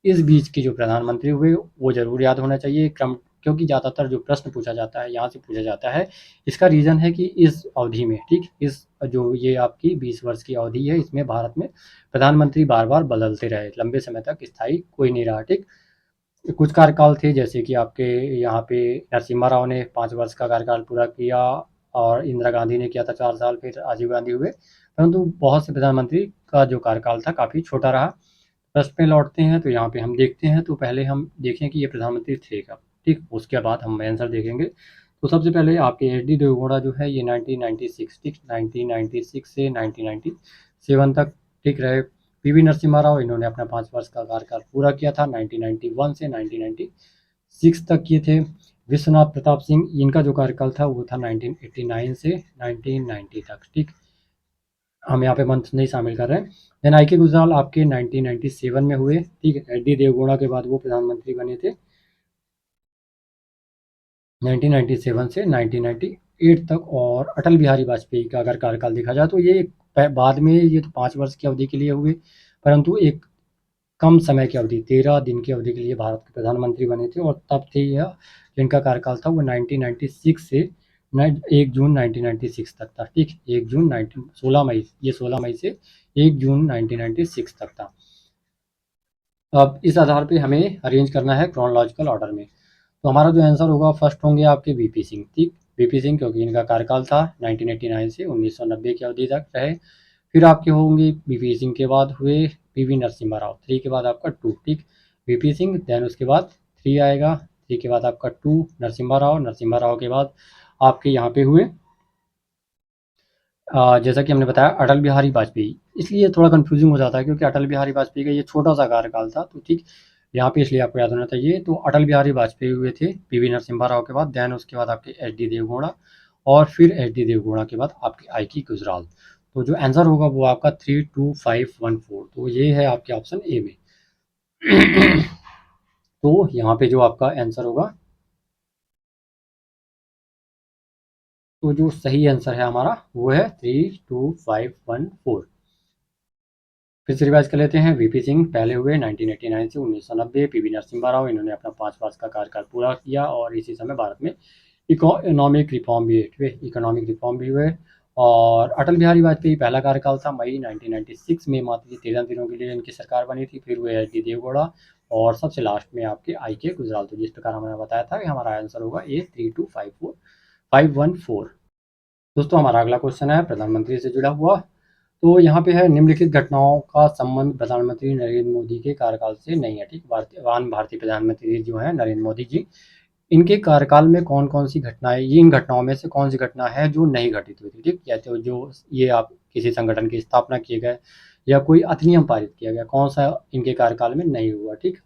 इस बीच के जो प्रधानमंत्री हुए वो जरूर याद होना चाहिए क्रम, क्योंकि ज़्यादातर जो प्रश्न पूछा जाता है यहाँ से पूछा जाता है। इसका रीज़न है कि इस अवधि में, ठीक इस जो ये आपकी 20 वर्ष की अवधि है, इसमें भारत में प्रधानमंत्री बार बार बदलते रहे, लंबे समय तक स्थायी कोई नहीं रहा। ठीक कुछ कार्यकाल थे जैसे कि आपके यहाँ पे नरसिम्हा राव ने 5 वर्ष का कार्यकाल पूरा किया, और इंदिरा गांधी ने किया था 4 साल, फिर राजीव गांधी हुए, परंतु बहुत से प्रधानमंत्री का जो कार्यकाल था काफ़ी छोटा रहा। प्रश्न पे लौटते हैं तो यहाँ पे हम देखते हैं, तो पहले हम देखें कि ये प्रधानमंत्री थे कब। ठीक उसके बाद हम आंसर देखेंगे। तो सबसे पहले आपके एच.डी. देवगौड़ा जो है ये 1996, ठीक 1996 से 1997 तक ठीक रहे। पी.वी. नरसिम्हा राव इन्होंने अपना 5 वर्ष का कार्यकाल पूरा किया था 1991 से 1997 तक किए थे। विश्वनाथ प्रताप सिंह, इनका जो कार्यकाल था वो था 1989 से 1990 तक, ठीक। हम यहाँ पे मंथ नहीं शामिल कर रहे हैं। देन आई के गुजराल आपके 1997 में हुए, ठीक है। एच डी देवगौड़ा के बाद वो प्रधानमंत्री बने थे 1997 से 1998 तक। और अटल बिहारी वाजपेयी का अगर कार्यकाल देखा जाए तो ये बाद में, ये तो 5 वर्ष की अवधि के लिए हुए, परंतु एक कम समय की अवधि 13 दिन की अवधि के लिए भारत के प्रधानमंत्री बने थे। और तब थे यह, जिनका कार्यकाल था वो 1996 से 1 जून 1996 तक था, ठीक। 1 जून 16 मई, ये 16 मई से 1 जून 1996 तक था। अब इस आधार पे हमें अरेंज करना है क्रोनोलॉजिकल ऑर्डर में। तो हमारा जो आंसर होगा, फर्स्ट होंगे आपके वीपी सिंह, ठीक। वीपी सिंह, क्योंकि इनका कार्यकाल था 1989 से 1990 की अवधि तक रहे। फिर आपके होंगे वीपी सिंह के बाद हुए पीवी नरसिम्हा राव, 3 के बाद आपका 2, ठीक। वीपी सिंह, देन उसके बाद 3 आएगा, 3 के बाद आपका 2 नरसिम्हा राव, नरसिम्हा राव के बाद आपके यहाँ पे हुए जैसा कि हमने बताया अटल बिहारी वाजपेयी। इसलिए थोड़ा कन्फ्यूजिंग हो जाता है क्योंकि अटल बिहारी वाजपेयी का ये छोटा सा कार्यकाल था, तो ठीक यहाँ पे इसलिए आपको याद होना चाहिए। तो अटल बिहारी वाजपेयी हुए थे पीवी नरसिम्हा राव के बाद, देन उसके बाद आपके एच डी देवगौड़ा, और फिर एच डी देवगौड़ा के बाद आपके आई के गुजराल। तो जो आंसर होगा वो आपका 32514, तो ये है आपके ऑप्शन ए में। तो यहाँ पे जो आपका आंसर होगा, तो जो सही आंसर है हमारा वो है 32514। फिर से रिवाइज कर लेते हैं। वीपी सिंह पहले हुए 1989 से 1990, पीवी नरसिम्हा राव, इन्होंने अपना 5 वर्ष का कार्यकाल पूरा किया और इसी समय भारत में इकोनॉमिक रिफॉर्म भी हुए, और अटल बिहारी वाजपेयी पहला कार्यकाल था मई 1996 में, मात्र 13 दिनों के लिए इनकी सरकार बनी थी। फिर हुए एच डी देवगौड़ा, और सबसे लास्ट में आपके आई के गुजराल। तो जिस प्रकार हमने बताया था कि हमारा आंसर होगा ए 3254514। दोस्तों हमारा अगला क्वेश्चन है प्रधानमंत्री से जुड़ा हुआ। तो यहाँ पे है, निम्नलिखित घटनाओं का संबंध प्रधानमंत्री नरेंद्र मोदी के कार्यकाल से नहीं है, ठीक। भारतीय प्रधानमंत्री जो है नरेंद्र मोदी जी, इनके कार्यकाल में कौन कौन सी घटनाएं, ये इन घटनाओं में से कौन सी घटना है जो नहीं घटित हुई थी, ठीक। या तो जो ये आप किसी संगठन की स्थापना किए गए या कोई अधिनियम पारित किया गया, कौन सा इनके कार्यकाल में नहीं हुआ, ठीक।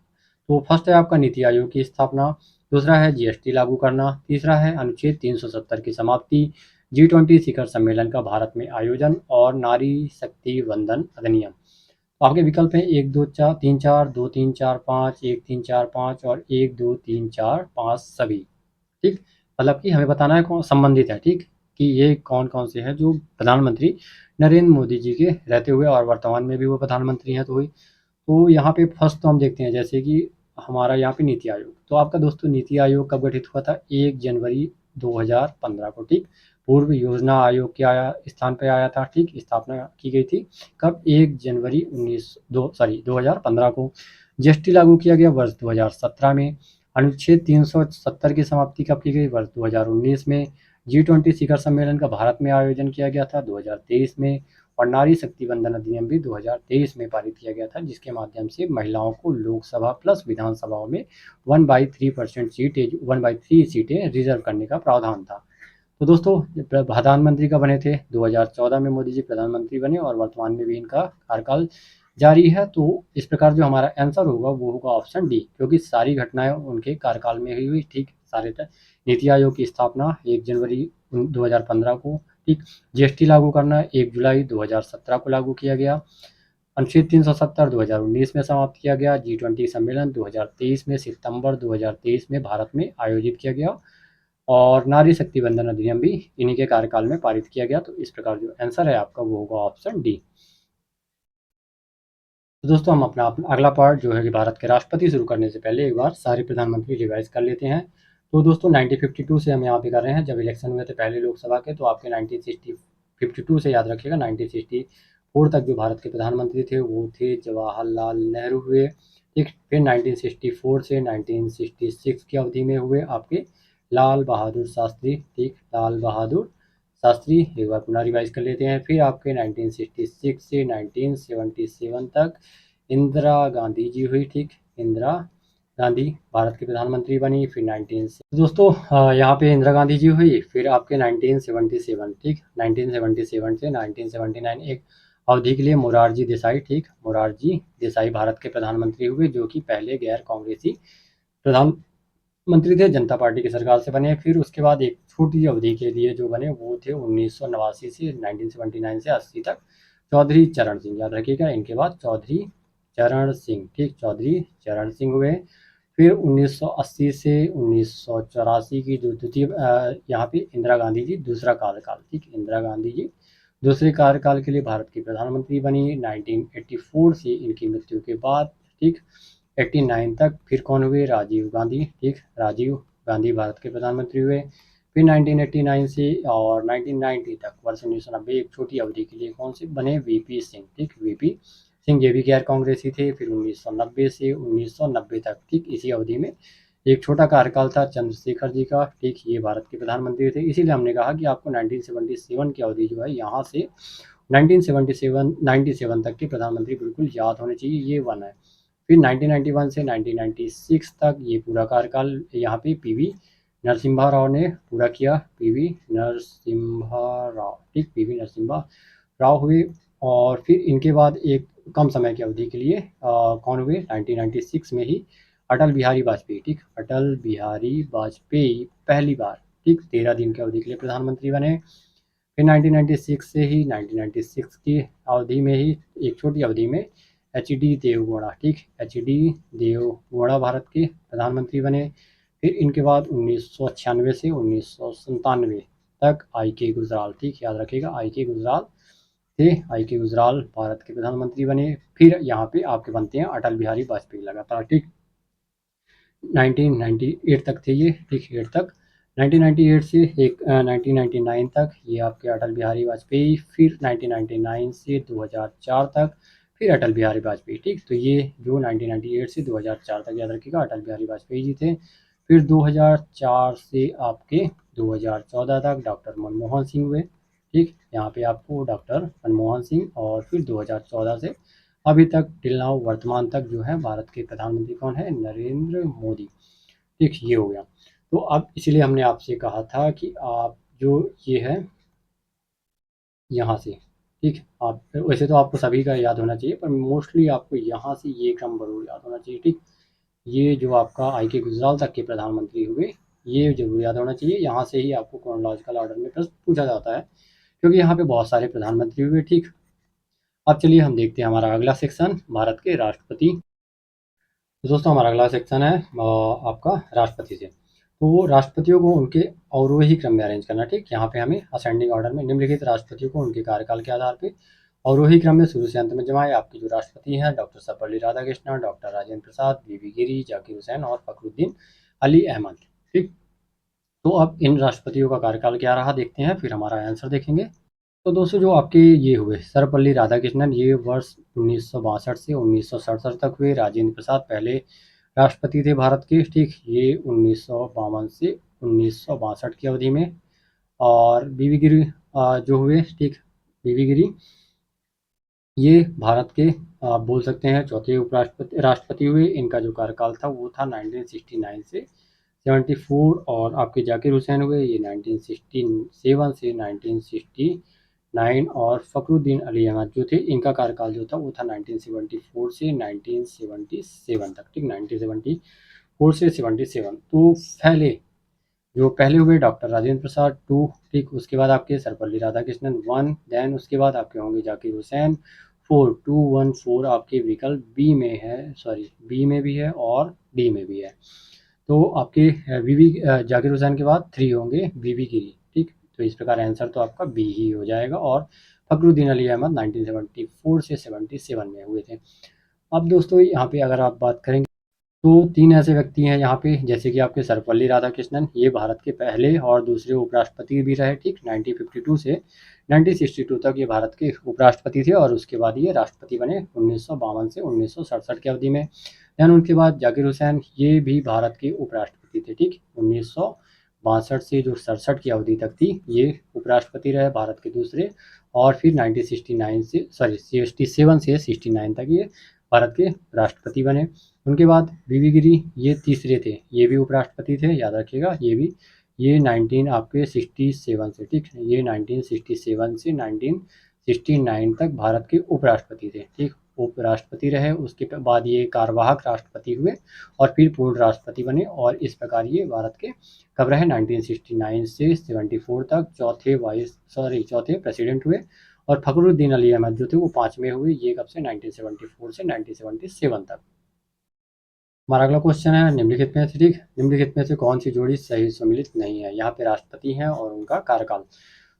तो फर्स्ट है आपका नीति आयोग की स्थापना, दूसरा है जीएसटी लागू करना, तीसरा है अनुच्छेद 370 की समाप्ति, G20 शिखर सम्मेलन का भारत में आयोजन, और नारी शक्ति वंदन अधिनियम। तो आपके विकल्प हैं 1 2 4 3 4, 2 3 4 5, 1 3 4 5 और 1 2 3 4 5 सभी, ठीक। मतलब कि हमें बताना है कौन संबंधित है, ठीक, कि ये कौन कौन से हैं जो प्रधानमंत्री नरेंद्र मोदी जी के रहते हुए और वर्तमान में भी वो प्रधानमंत्री हैं। तो यहाँ पे फर्स्ट तो हम देखते हैं, जैसे कि हमारा यहाँ पे नीति आयोग। तो आपका दोस्तों नीति आयोग कब गठित हुआ था? 1 जनवरी 2015 को, ठीक। पूर्व योजना आयोग के स्थान पे आया था, ठीक। स्थापना की गई थी कब? 1 जनवरी 2015 को। जीएसटी लागू किया गया वर्ष 2017 में। अनुच्छेद 370 की समाप्ति कब की गई? वर्ष 2019 में। G20 शिखर सम्मेलन का भारत में आयोजन किया गया था 2023 में। और नारी शक्ति वंदन अधिनियम भी 2023 में पारित किया गया था, जिसके माध्यम से महिलाओं को लोकसभा प्लस विधानसभाओं में 1/3% सीटें 1/3 सीटें रिजर्व करने का प्रावधान था। तो दोस्तों प्रधानमंत्री का बने थे 2014 में मोदी जी प्रधानमंत्री बने, और वर्तमान में भी इनका कार्यकाल जारी है। तो इस प्रकार जो हमारा आंसर होगा वो होगा ऑप्शन डी, क्योंकि सारी घटनाएं उनके कार्यकाल में ही हुई, ठीक। सारे नीति आयोग की स्थापना 1 जनवरी 2015 को, ठीक। जीएसटी लागू करना 1 जुलाई 2017 को लागू किया गया। अनुच्छेद 370 2019 में समाप्त किया गया। G20 सम्मेलन 2023 में, सितंबर 2023 में भारत में आयोजित किया गया, और नारी शक्ति वंदन अधिनियम भी इन्हीं के कार्यकाल में पारित किया गया। तो इस प्रकार जो आंसर है आपका वो होगा ऑप्शन डी। तो दोस्तों हम अपना अगला पार्ट जो है कि भारत के राष्ट्रपति शुरू करने से पहले एक बार सारे प्रधानमंत्री रिवाइज कर लेते हैं। तो दोस्तों 1952 से हम यहाँ पे कर रहे हैं, जब इलेक्शन हुए थे पहले लोकसभा के। तो आपके 1952 से याद रखिएगा 1964 तक जो भारत के प्रधानमंत्री थे वो थे जवाहरलाल नेहरू हुए, ठीक। फिर 1964 से 1966 की अवधि में हुए आपके लाल बहादुर शास्त्री, ठीक। लाल बहादुर शास्त्री, एक बार पुनः रिवाइज कर लेते हैं। फिर आपके 1966 से 1977 तक इंदिरा गांधी जी हुई, ठीक। इंदिरा गांधी भारत के प्रधानमंत्री बनी। फिर 19 दोस्तों यहाँ पे इंदिरा गांधी जी हुई। फिर आपके 1977, ठीक। 1977 से 1979 एक अवधि के लिए मोरारजी देसाई, ठीक। मोरारजी देसाई भारत के प्रधानमंत्री हुए, जो कि पहले गैर कांग्रेसी प्रधान मंत्री थे, जनता पार्टी की सरकार से बने। फिर उसके बाद एक छोटी अवधि के लिए जो बने वो थे 1989 से 1979 से 80 तक चौधरी चरण सिंह, याद रखिएगा। इनके बाद चौधरी चरण सिंह, ठीक, चौधरी चरण सिंह हुए। फिर 1980 से 1984 की जो द्वितीय यहाँ पे इंदिरा गांधी जी दूसरा कार्यकाल, ठीक, इंदिरा गांधी जी दूसरे कार्यकाल के लिए भारत की प्रधानमंत्री बनी 1984 से इनकी मृत्यु के बाद, ठीक, 89 तक। फिर कौन हुए? राजीव गांधी, ठीक, राजीव गांधी भारत के प्रधानमंत्री हुए। फिर 1989 से और 1990 तक, वर्ष 1990, एक छोटी अवधि के लिए कौन से बने? वीपी सिंह, ठीक, वीपी सिंह, ये भी गैर कांग्रेसी थे। फिर 1990 से 1990 तक, ठीक, इसी अवधि में एक छोटा कार्यकाल था चंद्रशेखर जी का, ठीक, ये भारत के प्रधानमंत्री थे। इसीलिए हमने कहा कि आपको 1977 की अवधि जो है यहाँ से 1997 तक के प्रधानमंत्री बिल्कुल याद होने चाहिए, ये वन है। फिर 1991 से 1996 तक ये पूरा कार्यकाल यहाँ पे पीवी नरसिम्हा राव ने पूरा किया, पीवी नरसिम्हा राव, ठीक, पीवी नरसिम्हा राव हुए। और फिर इनके बाद एक कम समय की अवधि के लिए कौन हुए? 1996 में ही अटल बिहारी वाजपेयी, ठीक, अटल बिहारी वाजपेयी पहली बार, ठीक, 13 दिन की अवधि के लिए प्रधानमंत्री बने। फिर 1996 से ही 1996 की अवधि में ही एक छोटी अवधि में एच डी देवगौड़ा, ठीक, एच डी देवगौड़ा भारत के प्रधानमंत्री बने। फिर इनके बाद 1996 से 1997 तक आई के गुजराल, ठीक, याद रखिएगा, आई के गुजराल थे, आई के गुजराल भारत के प्रधानमंत्री बने। फिर यहाँ पे आपके बनते हैं अटल बिहारी वाजपेयी लगातार, ठीक, 1998 तक थे ये, ठीक, 8 तक, 1998 से 1999 तक ये आपके अटल बिहारी वाजपेयी। फिर 1999 से 2004 तक फिर अटल बिहारी वाजपेयी, ठीक, तो ये जो 1998 से 2004 तक, याद रखिएगा, अटल बिहारी वाजपेयी जी थे। फिर 2004 से आपके 2014 तक डॉक्टर मनमोहन सिंह हुए, ठीक, यहाँ पे आपको डॉक्टर मनमोहन सिंह। और फिर 2014 से अभी तक टिल नाउ, वर्तमान तक जो है भारत के प्रधानमंत्री कौन है? नरेंद्र मोदी, ठीक, ये हो गया। तो अब इसलिए हमने आपसे कहा था कि आप जो ये है यहाँ से, ठीक, आप वैसे तो आपको सभी का याद होना चाहिए, पर मोस्टली आपको यहाँ से ये क्रम जरूर याद होना चाहिए, ठीक, ये जो आपका आई के गुजराल तक के प्रधानमंत्री हुए ये जरूर याद होना चाहिए। यहाँ से ही आपको क्रोनोलॉजिकल ऑर्डर में प्रश्न पूछा जाता है, क्योंकि यहाँ पे बहुत सारे प्रधानमंत्री हुए, ठीक। अब चलिए हम देखते हैं हमारा अगला सेक्शन, भारत के राष्ट्रपति। तो दोस्तों हमारा अगला सेक्शन है आपका राष्ट्रपति से। तो वो राष्ट्रपतियों को उनके अवरोही क्रम में अरेंज करना, ठीक, यहाँ पे हमें असेंडिंग ऑर्डर में निम्नलिखित राष्ट्रपतियों को उनके कार्यकाल के आधार पे अवरोही क्रम में शुरू से अंत में जमाए। आपके जो राष्ट्रपति हैं डॉक्टर सर्वपल्ली राधाकृष्णन, डॉक्टर राजेंद्र प्रसाद, बीबी गिरी, जाकिर हुसैन और फखरुद्दीन अली अहमद, ठीक। तो अब इन राष्ट्रपतियों का कार्यकाल क्या रहा देखते हैं, फिर हमारा आंसर देखेंगे। तो दोस्तों जो आपके ये हुए सर्वपल्ली राधाकृष्णन, ये वर्ष 1962 से 1967 तक हुए। राजेंद्र प्रसाद पहले राष्ट्रपति थे भारत के, ठीक, ये 1952 से 1962 की अवधि में। और बीबी गिरी जो हुए, ठीक, बीबी गिरी ये भारत के आप बोल सकते हैं चौथे उपराष्ट्रपति राष्ट्रपति हुए। इनका जो कार्यकाल था वो था 1969 से 74। और आपके जाकिर हुसैन हुए, ये 1967 से 1969। और फखरुद्दीन अली अहमद जो थे, इनका कार्यकाल जो था वो था 1974 से 1977 तक, ठीक, 1974 से 77। तो पहले हुए डॉक्टर राजेंद्र प्रसाद 2, ठीक, उसके बाद आपके सर्वपल्ली राधाकृष्णन 1, देन उसके बाद आपके होंगे जाकिर हुसैन 4, 2 1 4 आपके विकल्प बी में है, सॉरी बी में भी है और डी में भी है। तो आपके जाकिर हुसैन के बाद 3 होंगे बीबी गिरी, ठीक, तो इस प्रकार आंसर तो आपका बी ही हो जाएगा। और फखरुद्दीन अली अहमद 1974 से 77 में हुए थे। अब दोस्तों यहाँ पे अगर आप बात करेंगे तो 3 ऐसे व्यक्ति हैं यहाँ पे, जैसे कि आपके सर्वपल्ली राधाकृष्णन, ये भारत के पहले और दूसरे उपराष्ट्रपति भी रहे, ठीक, 1952 से 1962 तक ये भारत के उपराष्ट्रपति थे। और उसके बाद ये राष्ट्रपति बने 1952 से 1967 की अवधि में। दैन उनके बाद जाकिर हुसैन, ये भी भारत के उपराष्ट्रपति थे, ठीक, 1962 से जो 67 की अवधि तक थी ये उपराष्ट्रपति रहे भारत के दूसरे। और फिर 1969 से 67 से 69 तक ये भारत के राष्ट्रपति बने। उनके बाद बीबी गिरी, ये तीसरे थे, ये भी उपराष्ट्रपति थे, याद रखिएगा, ये 19 आपके 67 से, ठीक, ये 1967 से 1969 तक भारत के उपराष्ट्रपति थे, ठीक। उपराष्ट्रपति रहे, उसके बाद ये कार्यवाहक राष्ट्रपति हुए और फिर पूर्ण राष्ट्रपति बने। और इस प्रकार ये भारत के कब रहे 1969 से 74 तक चौथे प्रेसिडेंट हुए। और फखरुद्दीन अली अहमद जो थे वो 5वें हुए, ये कब से 1974 से 1977 तक। हमारा अगला क्वेश्चन है निम्नलिखित में से, ठीक, निम्नलिखित में से कौन सी जोड़ी सही सम्मिलित नहीं है। यहाँ पे राष्ट्रपति हैं और उनका कार्यकाल,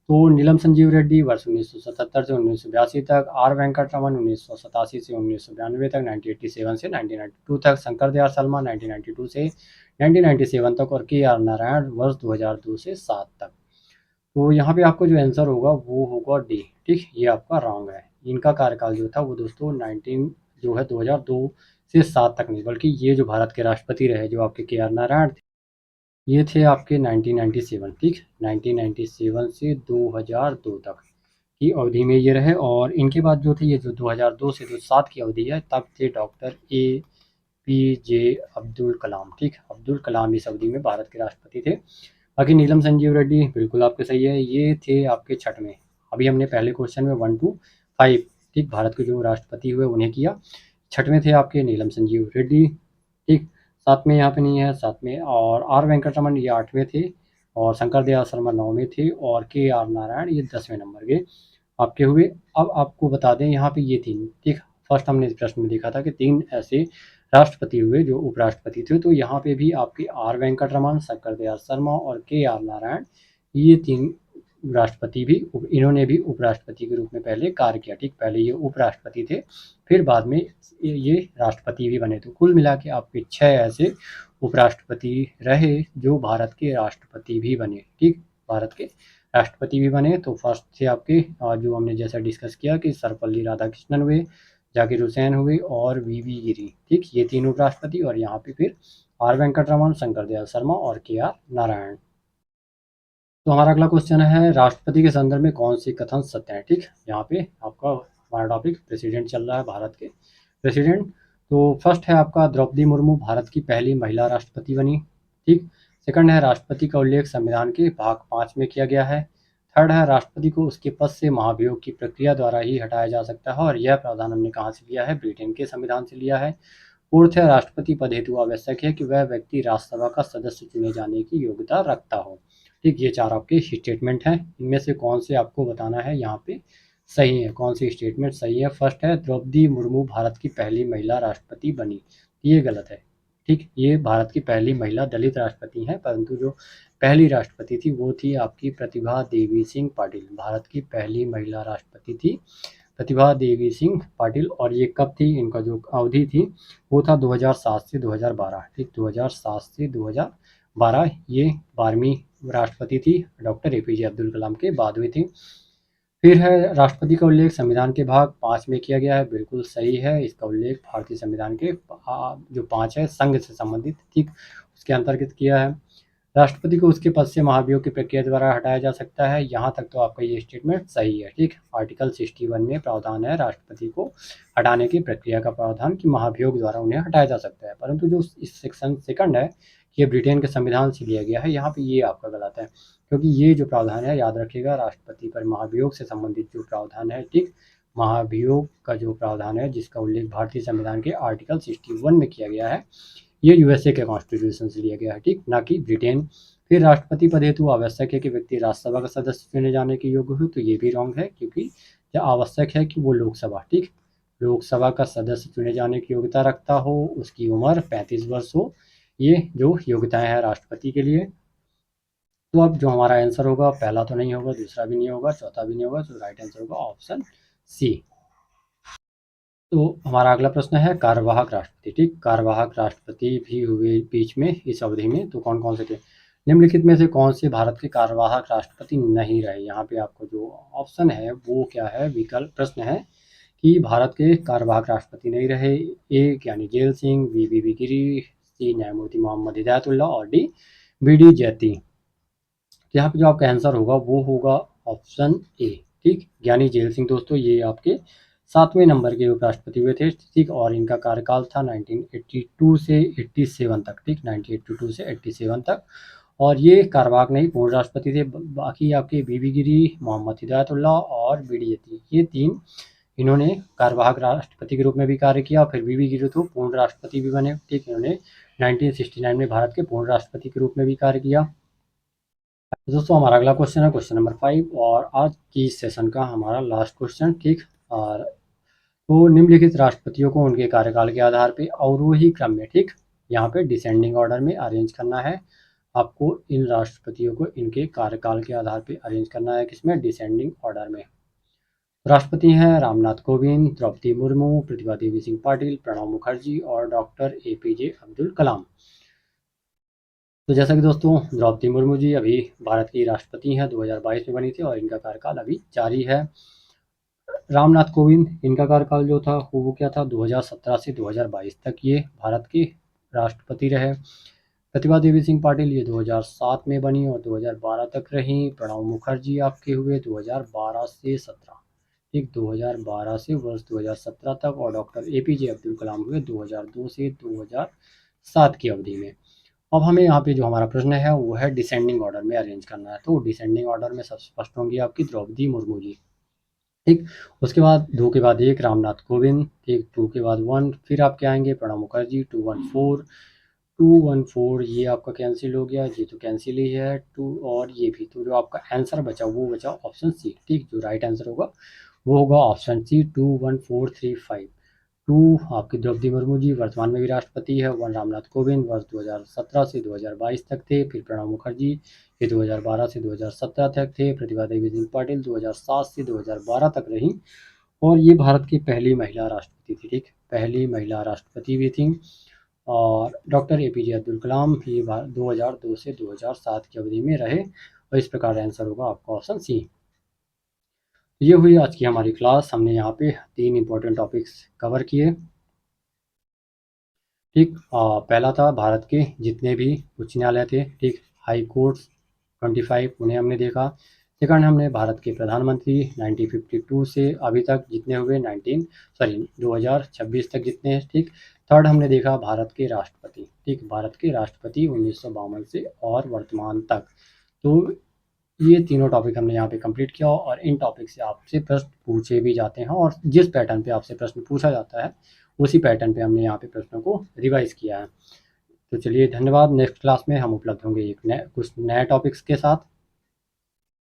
तो नीलम संजीव रेड्डी वर्ष 1977 से 1982 तक, आर वेंकट रमन 1987 से 1992 तक, 1987 से 1992 तक, शंकर दयाल शर्मा 1992 से 1997 तक और के आर नारायण वर्ष 2002 से 7 तक। तो यहाँ पे आपको जो आंसर होगा वो होगा डी, ठीक, ये आपका रॉन्ग है। इनका कार्यकाल जो था वो दोस्तों 2002 से 7 तक नहीं, बल्कि ये जो भारत के राष्ट्रपति रहे जो आपके के आर नारायण थे, ये थे आपके 1997, ठीक, 1997 से 2002 तक की अवधि में ये रहे। और इनके बाद जो थे ये जो 2002 से 2007 की अवधि है, तब थे डॉक्टर APJ अब्दुल कलाम, ठीक, अब्दुल कलाम इस अवधि में भारत के राष्ट्रपति थे। बाकी नीलम संजीव रेड्डी बिल्कुल आपके सही है, ये थे आपके 6वें। अभी हमने पहले क्वेश्चन में 1 to 5, ठीक, भारत के जो राष्ट्रपति हुए उन्हें किया। 6वें थे आपके नीलम संजीव रेड्डी, ठीक, 7वें यहाँ पे नहीं है, 7वें। और आर वेंकटरमन ये 8वें थे और शंकर दयाल शर्मा 9वें थे और के आर नारायण ये 10वें नंबर के आपके हुए। अब आपको बता दें यहाँ पे ये 3, ठीक, फर्स्ट हमने इस प्रश्न में देखा था कि 3 ऐसे राष्ट्रपति हुए जो उपराष्ट्रपति थे, तो यहाँ पे भी आपके आर वेंकटरमन, शंकर दयाल शर्मा और के आर नारायण ये 3 राष्ट्रपति भी, इन्होंने भी उपराष्ट्रपति के रूप में पहले कार्य किया, ठीक, पहले ये उपराष्ट्रपति थे फिर बाद में ये राष्ट्रपति भी बने। तो कुल मिला के आपके 6 ऐसे उपराष्ट्रपति रहे जो भारत के राष्ट्रपति भी बने, ठीक, भारत के राष्ट्रपति भी बने। तो फर्स्ट थे आपके जो हमने जैसा डिस्कस किया कि सर्वपल्ली राधाकृष्णन हुए, जाकिर हुसैन हुए और वीवी गिरी, ठीक, ये 3 उपराष्ट्रपति। और यहाँ पे फिर आर वेंकटरमन, शंकर दयाल शर्मा और के आर नारायण। तो हमारा अगला क्वेश्चन है राष्ट्रपति के संदर्भ में कौन से कथन सत्य है, ठीक, यहाँ पे आपका हमारा टॉपिक प्रेसिडेंट चल रहा है, भारत के प्रेसिडेंट। तो फर्स्ट है आपका द्रौपदी मुर्मू भारत की पहली महिला राष्ट्रपति बनी, ठीक। सेकंड है राष्ट्रपति का उल्लेख संविधान के भाग 5 में किया गया है। थर्ड है राष्ट्रपति को उसके पद से महाभियोग की प्रक्रिया द्वारा ही हटाया जा सकता है और यह प्रावधान हमने कहाँ से लिया है, ब्रिटेन के संविधान से लिया है। फोर्थ है राष्ट्रपति पद हेतु आवश्यक है कि वह व्यक्ति राज्यसभा का सदस्य चुने जाने की योग्यता रखता हो, ठीक। ये 4 आपके स्टेटमेंट हैं, इनमें से कौन से आपको बताना है यहाँ पे सही है, कौन सी स्टेटमेंट सही है। फर्स्ट है द्रौपदी मुर्मू भारत की पहली महिला राष्ट्रपति बनी, ये गलत है, ठीक, ये भारत की पहली महिला दलित राष्ट्रपति हैं, परंतु जो पहली राष्ट्रपति थी वो थी आपकी प्रतिभा देवी सिंह पाटिल, भारत की पहली महिला राष्ट्रपति थी प्रतिभा देवी सिंह पाटिल। और ये कब थी, इनका जो अवधि थी वो था 2007 से 2012, ठीक, 2007 से 2012, ये 12वीं राष्ट्रपति थी, डॉक्टर APJ अब्दुल कलाम के बाद हुई थी। फिर है राष्ट्रपति का उल्लेख संविधान के भाग 5 में किया गया है, बिल्कुल सही है, इसका उल्लेख भारतीय संविधान के जो 5 है संघ से संबंधित, ठीक, उसके अंतर्गत किया है। राष्ट्रपति को उसके पद से महाभियोग की प्रक्रिया द्वारा हटाया जा सकता है, यहाँ तक तो आपका ये स्टेटमेंट सही है, ठीक। आर्टिकल 61 में प्रावधान है राष्ट्रपति को हटाने की प्रक्रिया का प्रावधान कि महाभियोग द्वारा उन्हें हटाया जा सकता है, परंतु जो इस सेक्शन सेकंड है ये ब्रिटेन के संविधान से लिया गया है, यहाँ पे ये आपका गलत है, क्योंकि ये जो प्रावधान है याद रखिएगा राष्ट्रपति पर महाभियोग से संबंधित जो प्रावधान है, ठीक, महाभियोग का जो प्रावधान है जिसका उल्लेख भारतीय संविधान के आर्टिकल 61 में किया गया है, ये USA के कॉन्स्टिट्यूशन से लिया गया है, ठीक, ना कि ब्रिटेन। फिर राष्ट्रपति पद हेतु आवश्यक है कि व्यक्ति राज्यसभा का सदस्य चुने जाने के योग्य हो, तो ये भी रॉन्ग है, क्योंकि यह आवश्यक है कि वो लोकसभा, ठीक, लोकसभा का सदस्य चुने जाने की योग्यता रखता हो, उसकी उम्र 35 वर्ष हो, ये जो योग्यताएं हैं राष्ट्रपति के लिए। तो अब जो हमारा आंसर होगा पहला तो नहीं होगा, दूसरा भी नहीं होगा, चौथा भी नहीं होगा, तो राइट आंसर होगा ऑप्शन सी। तो हमारा अगला प्रश्न है कार्यवाहक राष्ट्रपति, ठीक, कार्यवाहक राष्ट्रपति भी हुए बीच में इस अवधि में, तो कौन कौन से थे, निम्नलिखित में से कौन से भारत के कार्यवाहक राष्ट्रपति नहीं रहे। यहाँ पे आपको जो ऑप्शन है वो क्या है, विकल्प प्रश्न है कि भारत के कार्यवाहक राष्ट्रपति नहीं रहे, ए ज्ञानी जेल सिंह, वी गिरी, सी न्यायमूर्ति मोहम्मद हिदायतुल्ला और डी BD जैती। यहाँ पे जो आपका आंसर होगा वो होगा ऑप्शन ए, ठीक, ज्ञानी जेल सिंह दोस्तों ये आपके 7वें नंबर के उपराष्ट्रपति हुए थे, ठीक, और इनका कार्यकाल था 1982 से 87 तक, ठीक, 1982 से 87 तक। और ये कार्यवाहक नहीं पूर्ण राष्ट्रपति थे। बाकी आपके वी गिरी, मोहम्मद हिदायतुल्ला और BD जैती, ये 3 इन्होंने कार्यवाहक राष्ट्रपति के रूप में भी कार्य किया, फिर वीवी गिरी तो पूर्ण राष्ट्रपति भी बने। ठीक, इन्होंने 1969 में भारत के पूर्ण राष्ट्रपति के रूप में भी कार्य किया। तो दोस्तों हमारा अगला क्वेश्चन है क्वेश्चन नंबर 5 और आज की सेशन का हमारा लास्ट क्वेश्चन। ठीक, और तो निम्नलिखित राष्ट्रपतियों को उनके कार्यकाल के आधार पे अवरोही क्रम में, ठीक, यहाँ पे डिसेंडिंग ऑर्डर में अरेंज करना है। आपको इन राष्ट्रपतियों को इनके कार्यकाल के आधार पे अरेंज करना है, किसमें, डिसेंडिंग ऑर्डर में। राष्ट्रपति हैं रामनाथ कोविंद, द्रौपदी मुर्मू, प्रतिभा देवी सिंह पाटिल, प्रणब मुखर्जी और डॉक्टर APJ अब्दुल कलाम। तो जैसा कि दोस्तों द्रौपदी मुर्मू जी अभी भारत की राष्ट्रपति हैं, 2022 में बनी थी और इनका कार्यकाल अभी जारी है। रामनाथ कोविंद, इनका कार्यकाल जो था वो क्या था, 2017 से 2022 तक ये भारत के राष्ट्रपति रहे। प्रतिभा देवी सिंह पाटिल ये 2007 में बनी और 2012 तक रहीं। प्रणब मुखर्जी आपके हुए 2012 से 17, ठीक, 2012 से वर्ष 2017 तक, और डॉक्टर APJ अब्दुल कलाम हुए 2002 से 2007 की अवधि में। अब हमें यहाँ पे जो हमारा प्रश्न है वो है डिसेंडिंग ऑर्डर में अरेंज करना है। तो डिसेंडिंग ऑर्डर में सबसे फर्स्ट होंगी आपकी द्रौपदी मुर्मू जी, ठीक, उसके बाद 2 के बाद 1 रामनाथ कोविंद, ठीक, 2 के बाद 1 फिर आपके आएंगे प्रणब मुखर्जी, 214 ये आपका कैंसिल हो गया, ये तो कैंसिल ही है 2, और ये भी। तो जो आपका आंसर बचा वो बचा ऑप्शन सी, ठीक, जो राइट आंसर होगा वो होगा ऑप्शन सी 21435। 2 आपकी द्रौपदी मुर्मू जी वर्तमान में भी राष्ट्रपति है। 1 रामनाथ कोविंद वर्ष 2017 से 2022 तक थे। फिर प्रणब मुखर्जी ये 2012 से 2017 तक थे। प्रतिभा देवी सिंह पाटिल 2007 से 2012 तक रहीं और ये भारत की पहली महिला राष्ट्रपति थी, ठीक, पहली महिला राष्ट्रपति भी थी। और डॉक्टर APJ अब्दुल कलाम ये 2002 से 2007 की अवधि में रहे और इस प्रकार आंसर होगा आपका ऑप्शन सी। ये हुई आज की हमारी क्लास। हमने यहाँ पे 3 इंपॉर्टेंट टॉपिक्स कवर किए, ठीक। पहला था भारत के जितने भी उच्च न्यायालय थे, ठीक, हाई कोर्ट्स 25 उन्हें हमने देखा। सेकंड हमने भारत के प्रधानमंत्री 1952 से अभी तक जितने हुए 2026 तक जितने हैं, ठीक। थर्ड हमने देखा भारत के राष्ट्रपति, ठीक, भारत के राष्ट्रपति 1952 से और वर्तमान तक। तो ये तीनों टॉपिक हमने यहाँ पे कंप्लीट किया और इन टॉपिक से आपसे प्रश्न पूछे भी जाते हैं और जिस पैटर्न पे आपसे प्रश्न पूछा जाता है उसी पैटर्न पे हमने यहाँ पे प्रश्नों को रिवाइज किया है। तो चलिए धन्यवाद। नेक्स्ट क्लास में हम उपलब्ध होंगे कुछ नए टॉपिक्स के साथ।